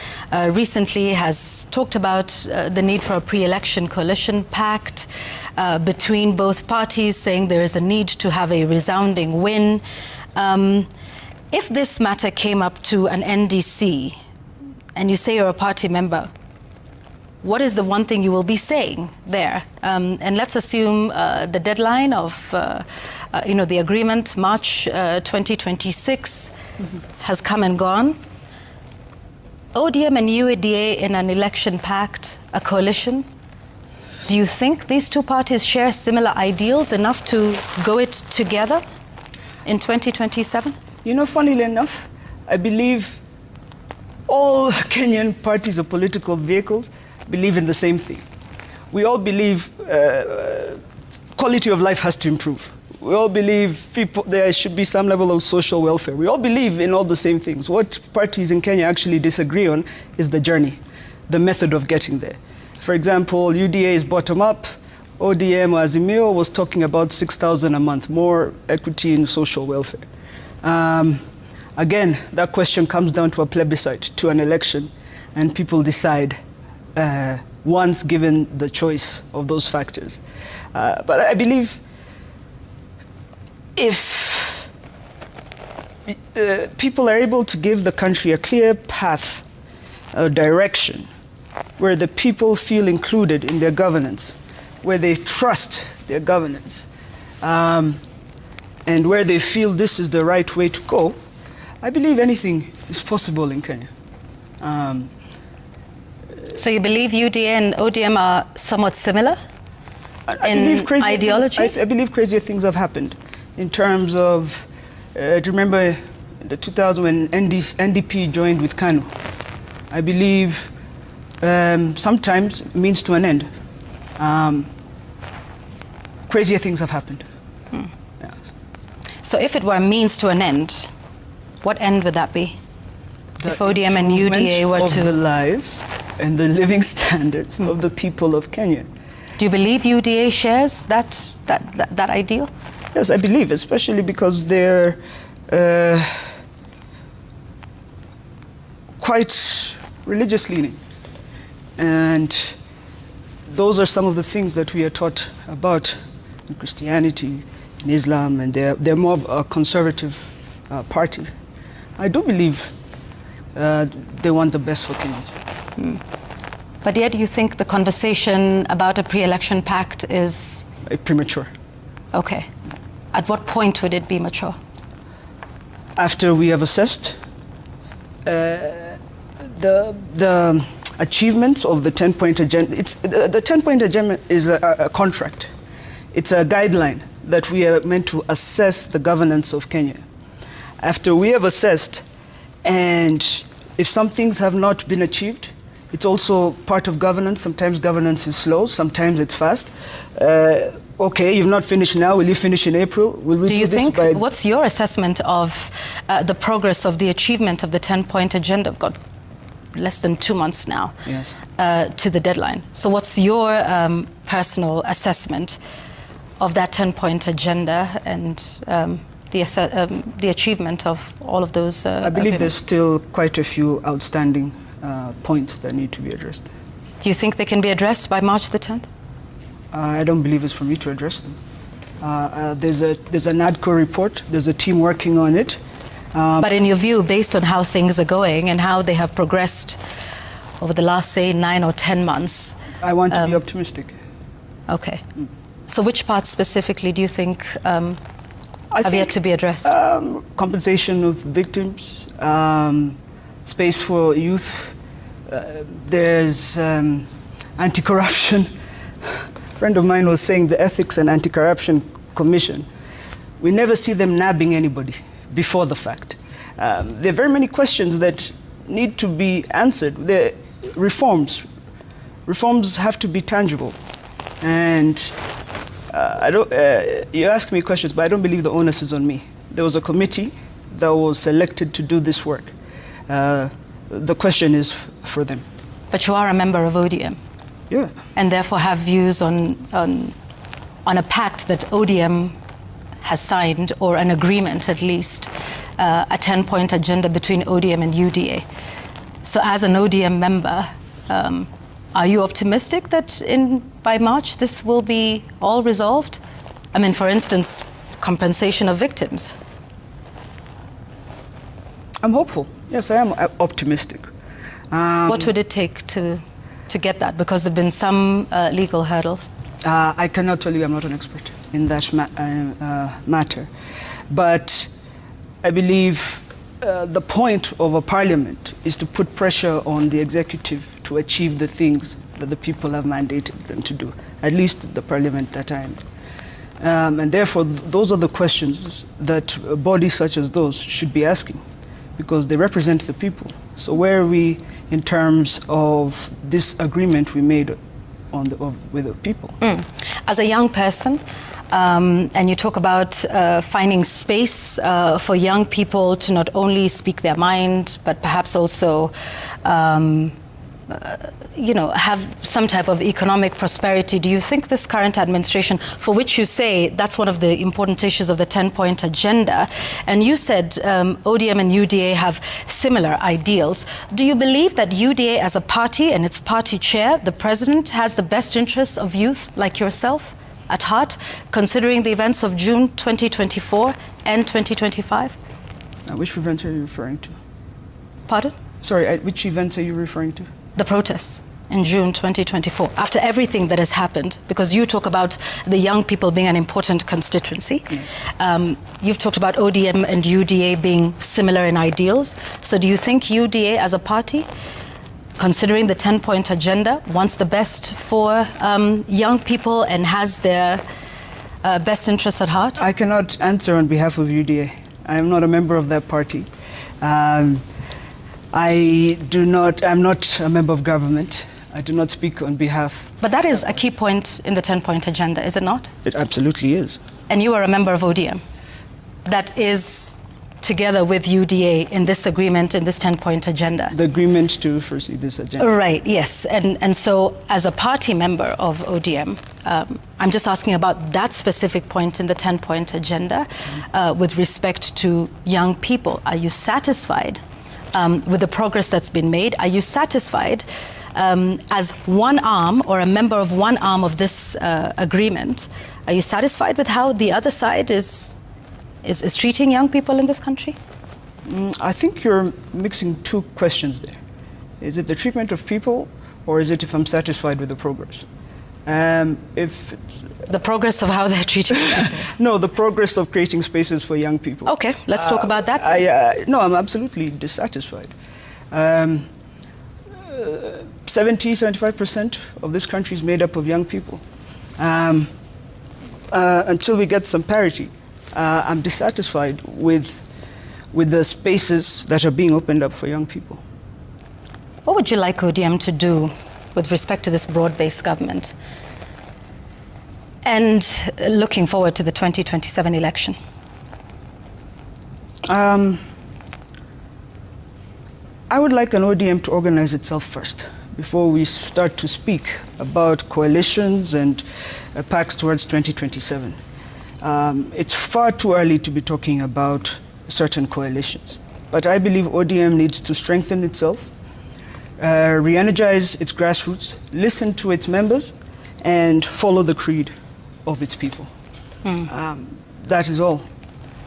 recently, has talked about the need for a pre-election coalition pact between both parties, saying there is a need to have a resounding win. If this matter came up to an NDC, and you say you're a party member, what is the one thing you will be saying there? And let's assume the deadline of, you know, the agreement, March 2026, has come and gone. ODM and UDA in an election pact, a coalition. Do you think these two parties share similar ideals enough to go it together in 2027? You know, funnily enough, I believe all Kenyan parties or political vehicles believe in the same thing. We all believe quality of life has to improve. We all believe there should be some level of social welfare. We all believe in all the same things. What parties in Kenya actually disagree on is the journey, the method of getting there. For example, UDA is bottom-up. ODM, Azimio, was talking about 6,000 a month, more equity in social welfare. Again, that question comes down to a plebiscite, to an election, and people decide once given the choice of those factors. But I believe if people are able to give the country a clear path, a direction, where the people feel included in their governance, where they trust their governance, and where they feel this is the right way to go, I believe anything is possible in Kenya. So you believe UDA and ODM are somewhat similar in ideology? I believe crazier things have happened in terms of, do you remember the 2000 when NDP joined with KANU? I believe sometimes means to an end. Crazier things have happened. Yes. So if it were a means to an end, what end would that be? If ODM and UDA were to... of the lives and the living standards of the people of Kenya. Do you believe UDA shares that ideal? Yes, I believe, especially because they're quite religious leaning. And those are some of the things that we are taught about in Christianity, in Islam, and they're more of a conservative party. I do believe they want the best for Kenyans. But yet you think the conversation about a pre-election pact is... premature. Okay. At what point would it be mature? After we have assessed the achievements of the 10-point agenda, the 10-point agenda is a contract. It's a guideline that we are meant to assess the governance of Kenya. After we have assessed, and if some things have not been achieved, it's also part of governance. Sometimes governance is slow, sometimes it's fast. Okay, you've not finished now, will you finish in April? Will we do you this think, by what's your assessment of the progress of the achievement of the 10-point agenda? We've got less than 2 months now Yes. To the deadline. So what's your personal assessment of that 10-point agenda and the achievement of all of those I believe agreements? there's still quite a few outstanding points that need to be addressed. Do you think they can be addressed by March the 10th? I don't believe it's for me to address them. There's an ADCO report, there's a team working on it. But in your view, based on how things are going and how they have progressed over the last, say, 9 or 10 months. I want to be optimistic. Okay. So which parts specifically do you think have yet to be addressed? Compensation of victims, space for youth, there's anti-corruption. A friend of mine was saying the Ethics and Anti-Corruption Commission, we never see them nabbing anybody before the fact. There are very many questions that need to be answered. Reforms have to be tangible. And you ask me questions, but I don't believe the onus is on me. There was a committee that was selected to do this work. The question is for them. But you are a member of ODM. Yeah. And therefore have views on a pact that ODM has signed, or an agreement at least, a 10-point agenda between ODM and UDA. So as an ODM member, are you optimistic that by March this will be all resolved? I mean, for instance, compensation of victims. I'm hopeful. Yes, I am optimistic. What would it take to get that? Because there have been some legal hurdles. I cannot tell you, I'm not an expert in that matter. But I believe the point of a parliament is to put pressure on the executive to achieve the things that the people have mandated them to do, at least the parliament that I am. And therefore, those are the questions that bodies such as those should be asking, because they represent the people. So where are we in terms of this agreement we made with the people? As a young person, and you talk about finding space for young people to not only speak their mind, but perhaps also have some type of economic prosperity. Do you think this current administration, for which you say that's one of the important issues of the 10-point agenda, and you said ODM and UDA have similar ideals, do you believe that UDA as a party and its party chair, the president, has the best interests of youth like yourself at heart, considering the events of June 2024 and 2025? Which events are you referring to? Pardon? Sorry, which events are you referring to? The protests in June 2024, after everything that has happened, because you talk about the young people being an important constituency. You've talked about ODM and UDA being similar in ideals. So do you think UDA as a party, considering the 10-point agenda, wants the best for young people and has their best interests at heart? I cannot answer on behalf of UDA. I am not a member of that party. I'm not a member of government. I do not speak on behalf. But that is a key point in the 10-point agenda, is it not? It absolutely is. And you are a member of ODM. That is together with UDA in this agreement, in this 10-point agenda. The agreement to foresee this agenda. Right, yes. And so as a party member of ODM, I'm just asking about that specific point in the 10-point agenda with respect to young people. Are you satisfied with the progress that's been made? Are you satisfied as one arm or a member of one arm of this agreement? Are you satisfied with how the other side is treating young people in this country? I think you're mixing two questions there. Is it the treatment of people, or is it if I'm satisfied with the progress? If the progress of how they're treating people. No, the progress of creating spaces for young people. Okay, let's talk about that. No, I'm absolutely dissatisfied. 75% of this country is made up of young people. Until we get some parity, I'm dissatisfied with the spaces that are being opened up for young people. What would you like ODM to do with respect to this broad-based government and looking forward to the 2027 election? I would like an ODM to organize itself first before we start to speak about coalitions and pacts towards 2027. It's far too early to be talking about certain coalitions. But I believe ODM needs to strengthen itself, re-energize its grassroots, listen to its members, and follow the creed of its people. That is all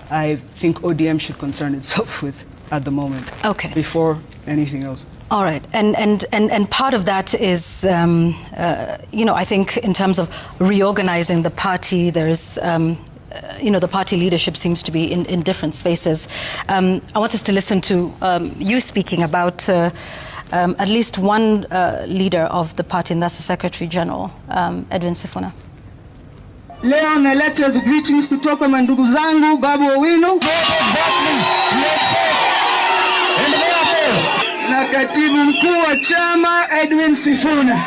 I think ODM should concern itself with at the moment, before anything else. All right, and part of that is, I think in terms of reorganizing the party, there's, the party leadership seems to be in different spaces. I want us to listen to you speaking about at least one leader of the party, and that's the Secretary General, Edwin Sifuna. Leo naleta the greetings kutoka mandugu zangu Babu Owino na katibu mkuu wa chama Edwin Sifuna.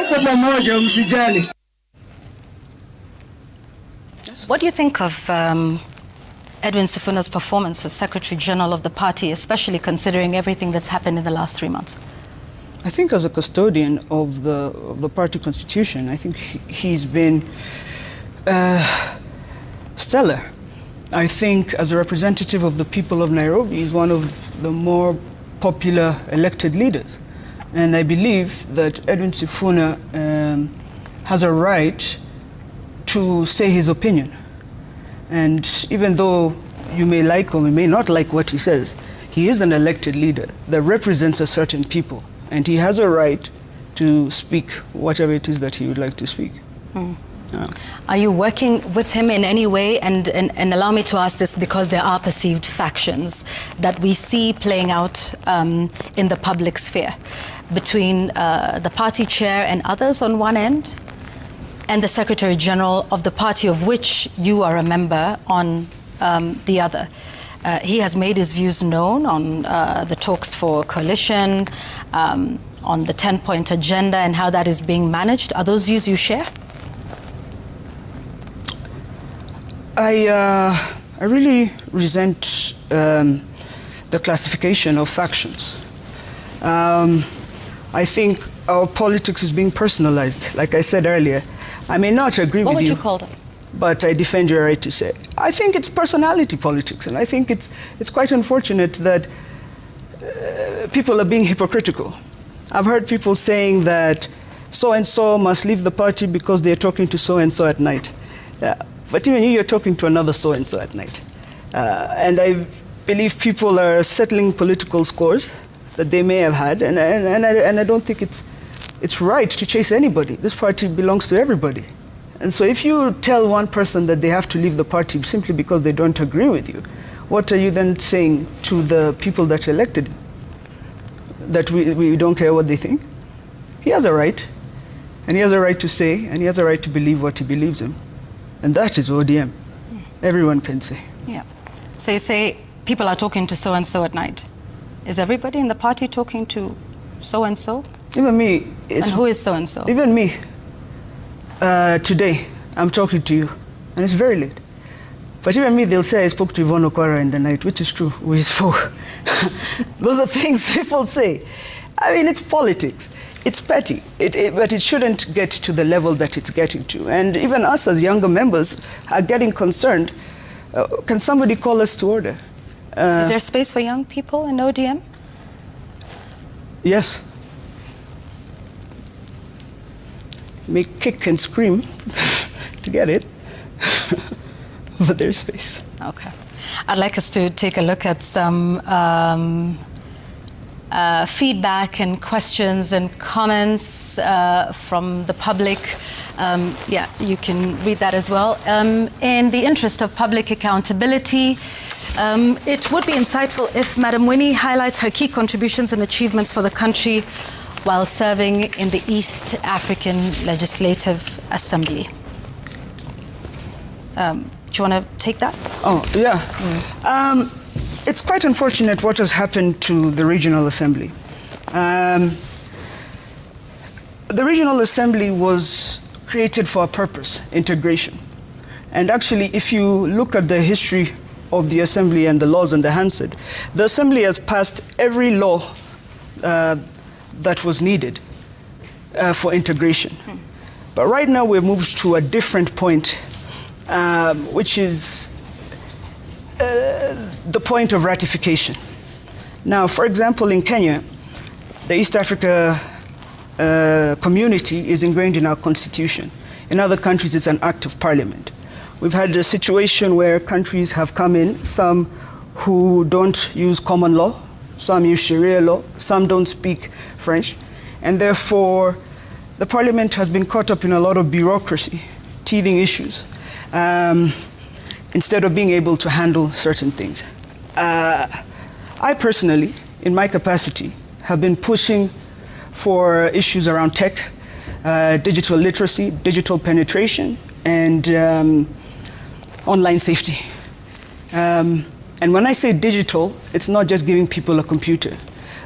Uko pamoja, msijali. What do you think of Edwin Sifuna's performance as Secretary General of the party, especially considering everything that's happened in the last 3 months? I think as a custodian of the party constitution, I think he's been stellar. I think as a representative of the people of Nairobi, he's one of the more popular elected leaders. And I believe that Edwin Sifuna has a right to say his opinion. And even though you may like or may not like what he says, he is an elected leader that represents a certain people. And he has a right to speak whatever it is that he would like to speak. Are you working with him in any way? And allow me to ask this because there are perceived factions that we see playing out in the public sphere between the party chair and others on one end, and the Secretary General of the party of which you are a member on the other. He has made his views known on the talks for coalition, on the 10-point agenda and how that is being managed. Are those views you share? I really resent the classification of factions. I think our politics is being personalized. Like I said earlier, I may not agree with you. What would you call them? But I defend your right to say. I think it's personality politics, and I think it's quite unfortunate that people are being hypocritical. I've heard people saying that so-and-so must leave the party because they're talking to so-and-so at night. But even you're talking to another so-and-so at night. And I believe people are settling political scores that they may have had, and I don't think it's right to chase anybody. This party belongs to everybody. And so if you tell one person that they have to leave the party simply because they don't agree with you, what are you then saying to the people that elected him? That we don't care what they think? He has a right, and he has a right to say, and he has a right to believe what he believes in. And that is ODM. Everyone can say. Yeah. So you say people are talking to so-and-so at night. Is everybody in the party talking to so-and-so? Even me. And who is so-and-so? Even me. Today, I'm talking to you, and it's very late. But even me, they'll say I spoke to Yvonne Okwara in the night, which is true. We spoke. Those are things people say. I mean, it's politics. It's petty, but it shouldn't get to the level that it's getting to. And even us as younger members are getting concerned. Can somebody call us to order? Is there space for young people in ODM? Yes. May kick and scream to get it, but there's space. Okay. I'd like us to take a look at some feedback and questions and comments from the public. Yeah, you can read that as well. In the interest of public accountability, It would be insightful if Madam Winnie highlights her key contributions and achievements for the country while serving in the East African Legislative Assembly. Do you want to take that? Oh, yeah. It's quite unfortunate what has happened to the Regional Assembly. The Regional Assembly was created for a purpose, integration. And actually, if you look at the history of the Assembly and the laws and the Hansard, the Assembly has passed every law that was needed for integration. But right now, we've moved to a different point, which is the point of ratification. Now, for example, in Kenya, the East Africa community is ingrained in our constitution. In other countries, it's an act of parliament. We've had a situation where countries have come in, some who don't use common law, some use Sharia law, some don't speak French, and therefore the parliament has been caught up in a lot of bureaucracy, teething issues, instead of being able to handle certain things. I personally, in my capacity, have been pushing for issues around tech, digital literacy, digital penetration, and online safety. And when I say digital, it's not just giving people a computer.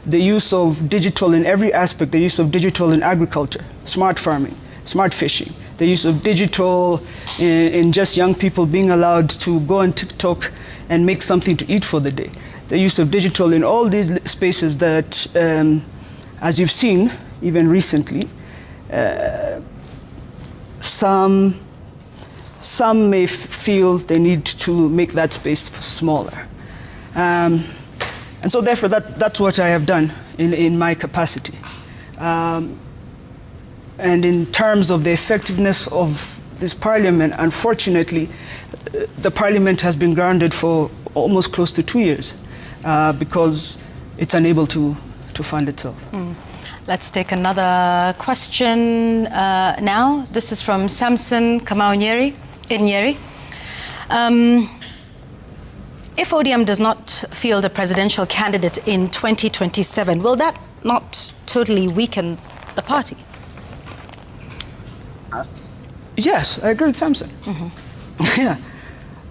The use of digital in every aspect, the use of digital in agriculture, smart farming, smart fishing, the use of digital in just young people being allowed to go on TikTok and make something to eat for the day. The use of digital in all these spaces that, as you've seen, even recently, some may feel they need to make that space smaller. And so therefore, that's what I have done in my capacity. And in terms of the effectiveness of this parliament, unfortunately, the parliament has been grounded for almost close to 2 years because it's unable to fund itself. Let's take another question now. This is from Samson Kamau Nyeri. If ODM does not field a presidential candidate in 2027, will that not totally weaken the party? Yes, I agree with Samson. Yeah.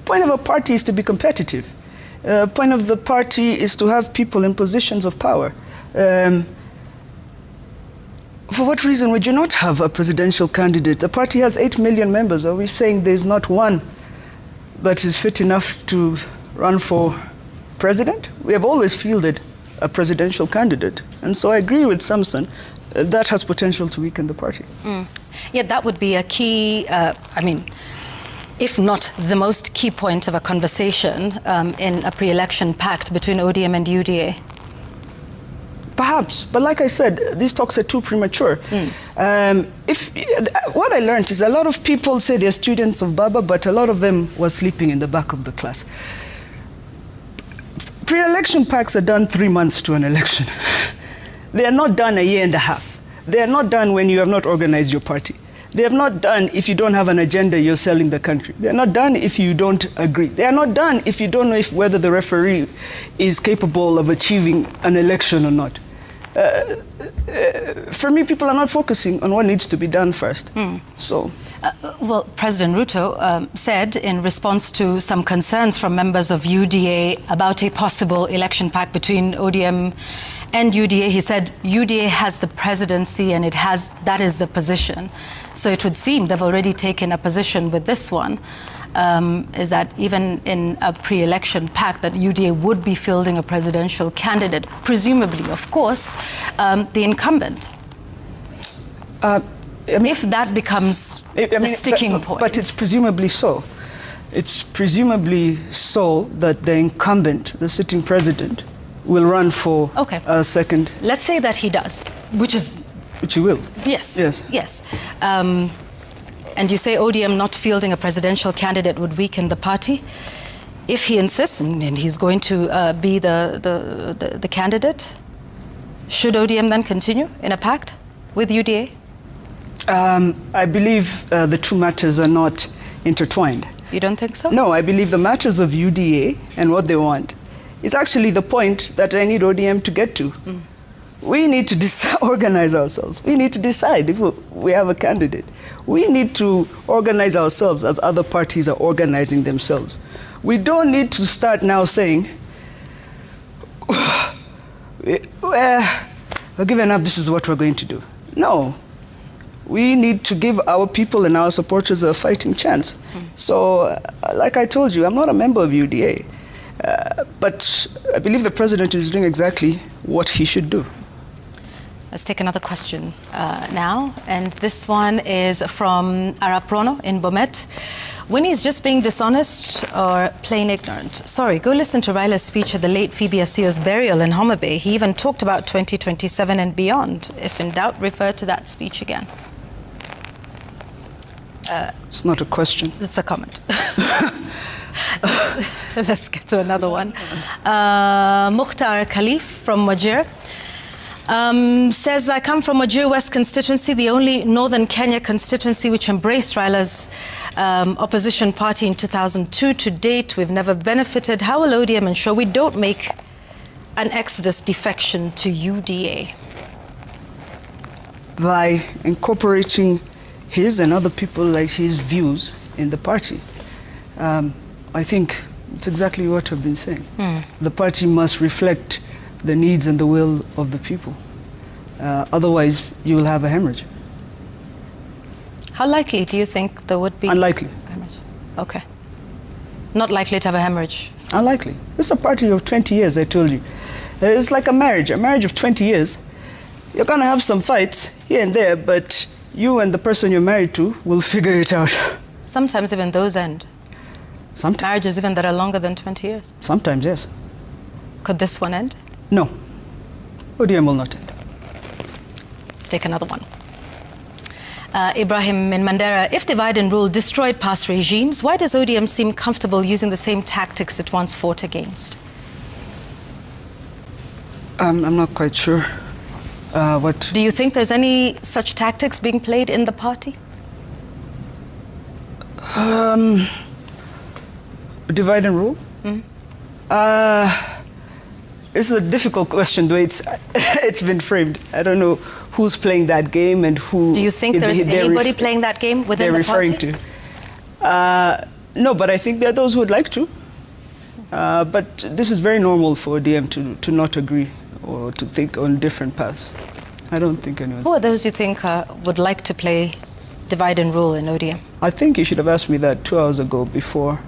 Point of a party is to be competitive. Point of the party is to have people in positions of power. For what reason would you not have a presidential candidate? The party has 8 million members. Are we saying there's not one that is fit enough to run for president? We have always fielded a presidential candidate. And so I agree with Samson, that has potential to weaken the party. Yeah, that would be a key, if not the most key point of a conversation in a pre-election pact between ODM and UDA. Perhaps, but like I said, these talks are too premature. What I learned is a lot of people say they're students of Baba, but a lot of them were sleeping in the back of the class. Pre-election pacts are done 3 months to an election. They are not done a year and a half. They are not done when you have not organized your party. They are not done if you don't have an agenda, you're selling the country. They are not done if you don't agree. They are not done if you don't know whether the referee is capable of achieving an election or not. For me, people are not focusing on what needs to be done first. Well, President Ruto said in response to some concerns from members of UDA about a possible election pact between ODM and UDA, he said UDA has the presidency and that is the position. So it would seem they've already taken a position with this one. Is that even in a pre-election pact that UDA would be fielding a presidential candidate, presumably, of course, the incumbent. If that becomes the sticking point. But it's presumably so. It's presumably so that the incumbent, the sitting president, will run for a second. Let's say that he does, which he will. Yes. Yes. Yes. And you say ODM not fielding a presidential candidate would weaken the party. If he insists, and he's going to be the candidate, should ODM then continue in a pact with UDA? I believe the two matters are not intertwined. You don't think so? No, I believe the matters of UDA and what they want is actually the point that I need ODM to get to. We need to organize ourselves. We need to decide if we have a candidate. We need to organize ourselves as other parties are organizing themselves. We don't need to start now saying, we're given up, this is what we're going to do. No. We need to give our people and our supporters a fighting chance. So, like I told you, I'm not a member of UDA. But I believe the president is doing exactly what he should do. Let's take another question now. And this one is from Araprono in Bomet. Winnie is just being dishonest or plain ignorant? Sorry, go listen to Raila's speech at the late Phoebe Asio's burial in Homa Bay. He even talked about 2027 and beyond. If in doubt, refer to that speech again. It's not a question. It's a comment. Let's get to another one. Mukhtar Khalif from Wajir says, I come from Wajir West constituency, the only northern Kenya constituency which embraced Raila's opposition party in 2002. To date, we've never benefited. How will ODM ensure we don't make an exodus defection to UDA? By incorporating his and other people like his views in the party. I think it's exactly what I've been saying. The party must reflect the needs and the will of the people. Otherwise, you will have a hemorrhage. How likely do you think there would be? Unlikely. Hemorrhage? Okay. Not likely to have a hemorrhage? Unlikely. It's a party of 20 years, I told you. It's like a marriage of 20 years. You're going to have some fights here and there, but you and the person you're married to will figure it out. Sometimes even those end. Sometimes. Marriages even that are longer than 20 years. Sometimes, yes. Could this one end? No. ODM will not end. Let's take another one. Ibrahim in Mandera, if divide and rule destroyed past regimes, why does ODM seem comfortable using the same tactics it once fought against? I'm not quite sure what... Do you think there's any such tactics being played in the party? Divide and rule? It's a difficult question, the way it's been framed. I don't know who's playing that game and who... Do you think there's anybody playing that game within the party? They're referring to. No, but I think there are those who would like to. But this is very normal for ODM to not agree or to think on different paths. I don't think anyone's... Who are those you think would like to play divide and rule in ODM? I think you should have asked me that 2 hours ago before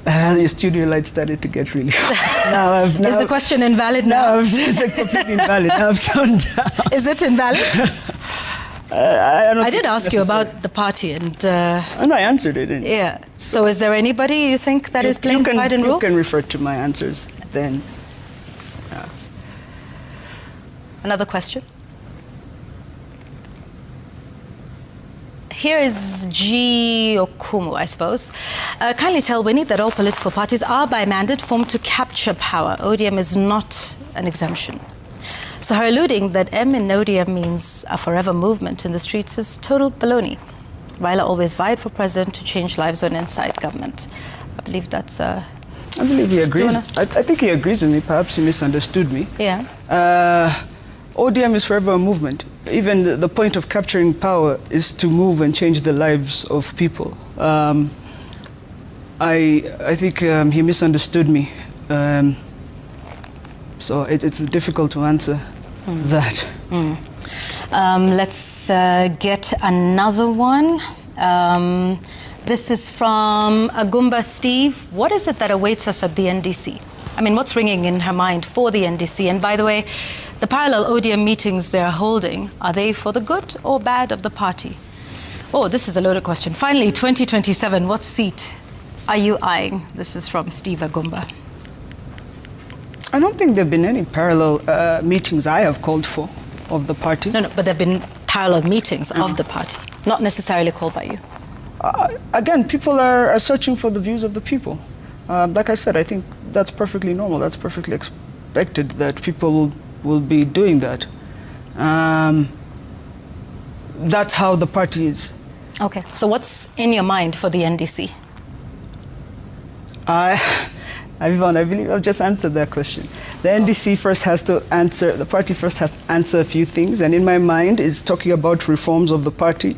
the studio lights started to get really hot. Is the question invalid now? It's completely invalid. Now I've turned down. Is it invalid? I did ask you about the party and I answered it. Yeah. So is there anybody you think that is playing divide and rule? You can refer to my answers then. Another question. Here is G. Okumu, I suppose. Kindly tell Winnie that all political parties are by mandate formed to capture power. ODM is not an exemption. So her alluding that M in ODM means a forever movement in the streets is total baloney. Raila always vied for president to change lives on inside government. I believe that's... I believe he agrees. I think he agrees with me. Perhaps he misunderstood me. Yeah. ODM is forever a movement. Even the point of capturing power is to move and change the lives of people. I think he misunderstood me. So it's difficult to answer that. Let's get another one. This is from Agumba Steve. What is it that awaits us at the NDC? I mean, what's ringing in her mind for the NDC? And by the way, the parallel ODM meetings they're holding, are they for the good or bad of the party? Oh, this is a loaded question. Finally, 2027, what seat are you eyeing? This is from Steve Agumba. I don't think there have been any parallel meetings I have called for of the party. No, but there have been parallel meetings of the party, not necessarily called by you. Again, people are searching for the views of the people. Like I said, I think that's perfectly normal. That's perfectly expected that people will be doing that. That's how the party is. Okay, so what's in your mind for the NDC? Yvonne, I believe I've just answered that question. The NDC first has to answer, the party first has to answer a few things, and in my mind is talking about reforms of the party,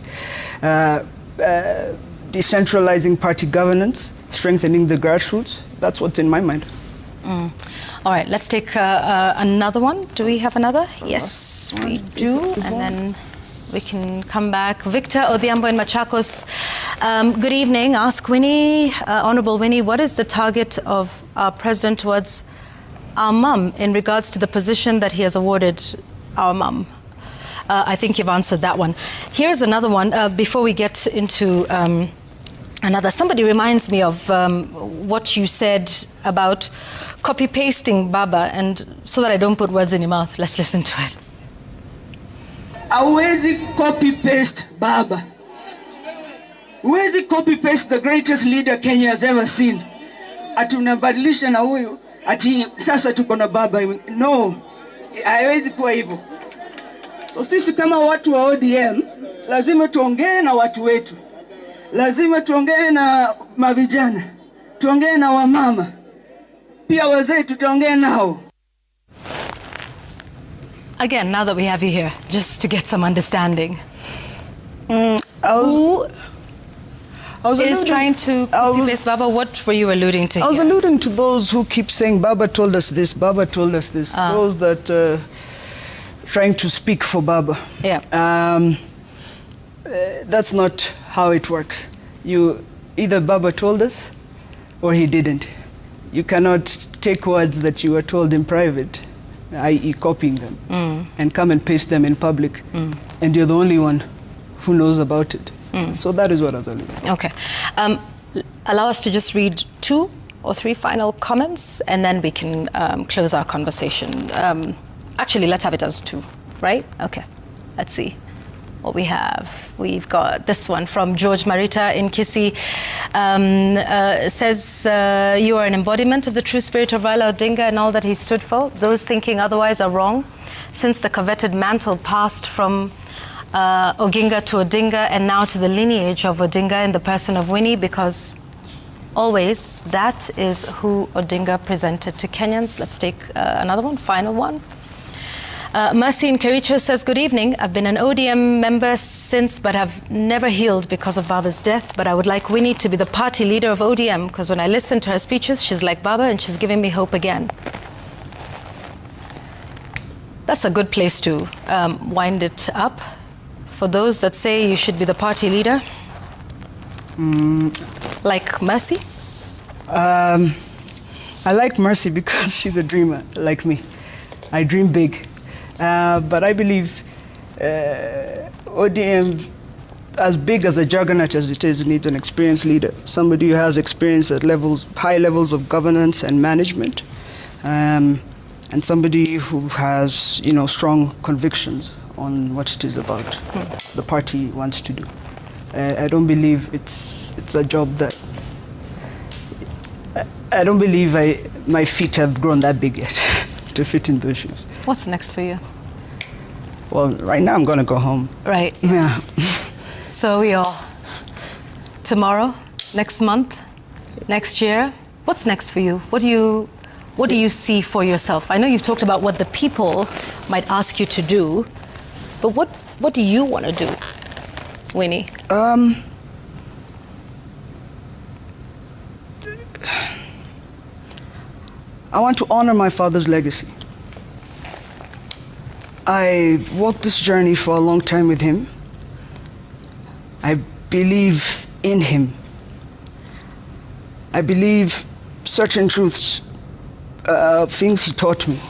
decentralizing party governance, strengthening the grassroots. That's what's in my mind. All right, let's take another one. Do we have another? Yes, we do. And then we can come back. Victor Odhiambo in Machakos. Good evening. Ask Winnie, Honorable Winnie, what is the target of our president towards our mum in regards to the position that he has awarded our mum? I think you've answered that one. Here's another one. Before we get into another, somebody reminds me of what you said about copy-pasting Baba, and so that I don't put words in your mouth, let's listen to it. Hauwezi copy-paste Baba. Huwezi copy-paste the greatest leader Kenya has ever seen. Ati unabadilisha na huyu, ati sasa tuko na Baba. No, haiwezi kuwa hivyo. So sisi kama watu wa ODM, lazima tuongee na watu wetu. Lazima tuongee na mavijana, tuongee na wamama. Pia wazee tutaongea nao. Again, now that we have you here, just to get some understanding. Who is trying to copy-paste Baba? What were you alluding to I was here? alluding to those who keep saying, Baba told us this, Baba told us this. Those that trying to speak for Baba. Yeah. That's not how it works. Either Baba told us or he didn't. You cannot take words that you were told in private, i.e. copying them, and come and paste them in public, and you're the only one who knows about it. So that is what I was alluding to. Okay. Allow us to just read 2 or 3 final comments, and then we can close our conversation. Actually, let's have it as 2, right? Okay. Let's see what we have. We've got this one from George Marita in Kisii. Says, you are an embodiment of the true spirit of Raila Odinga and all that he stood for. Those thinking otherwise are wrong, since the coveted mantle passed from Oginga to Odinga and now to the lineage of Odinga in the person of Winnie, because always that is who Odinga presented to Kenyans. Let's take another one, final one. Mercy in Kericho says, good evening. I've been an ODM member since, but have never healed because of Baba's death. But I would like Winnie to be the party leader of ODM, because when I listen to her speeches, she's like Baba and she's giving me hope again. That's a good place to wind it up. For those that say you should be the party leader, like Mercy? I like Mercy because she's a dreamer, like me. I dream big. But I believe ODM, as big as a juggernaut as it is, needs an experienced leader. Somebody who has experience at high levels of governance and management. And somebody who has, strong convictions on what it is about the party wants to do. I don't believe it's a job that... I don't believe my feet have grown that big yet to fit in those shoes. What's next for you? Well, right now I'm going to go home. Right. Yeah. So we all... Tomorrow, next month, next year, what's next for you? What do you see for yourself? I know you've talked about what the people might ask you to do, but what do you want to do, Winnie? I want to honor my father's legacy. I walked this journey for a long time with him. I believe in him. I believe certain truths, things he taught me.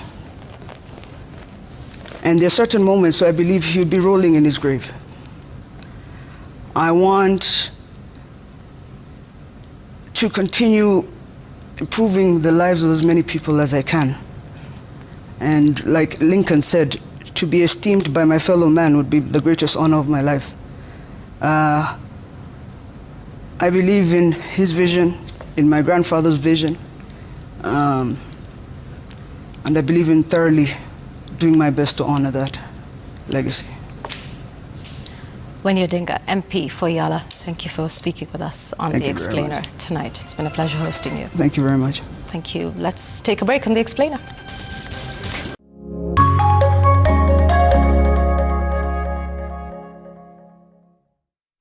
And there are certain moments where I believe he would be rolling in his grave. I want to continue improving the lives of as many people as I can. And like Lincoln said, to be esteemed by my fellow man would be the greatest honor of my life. I believe in his vision, in my grandfather's vision, and I believe in thoroughly doing my best to honor that legacy. Winnie Odinga, MP for Yala, thank you for speaking with us on The Explainer tonight. It's been a pleasure hosting you. Thank you very much. Thank you. Let's take a break on The Explainer.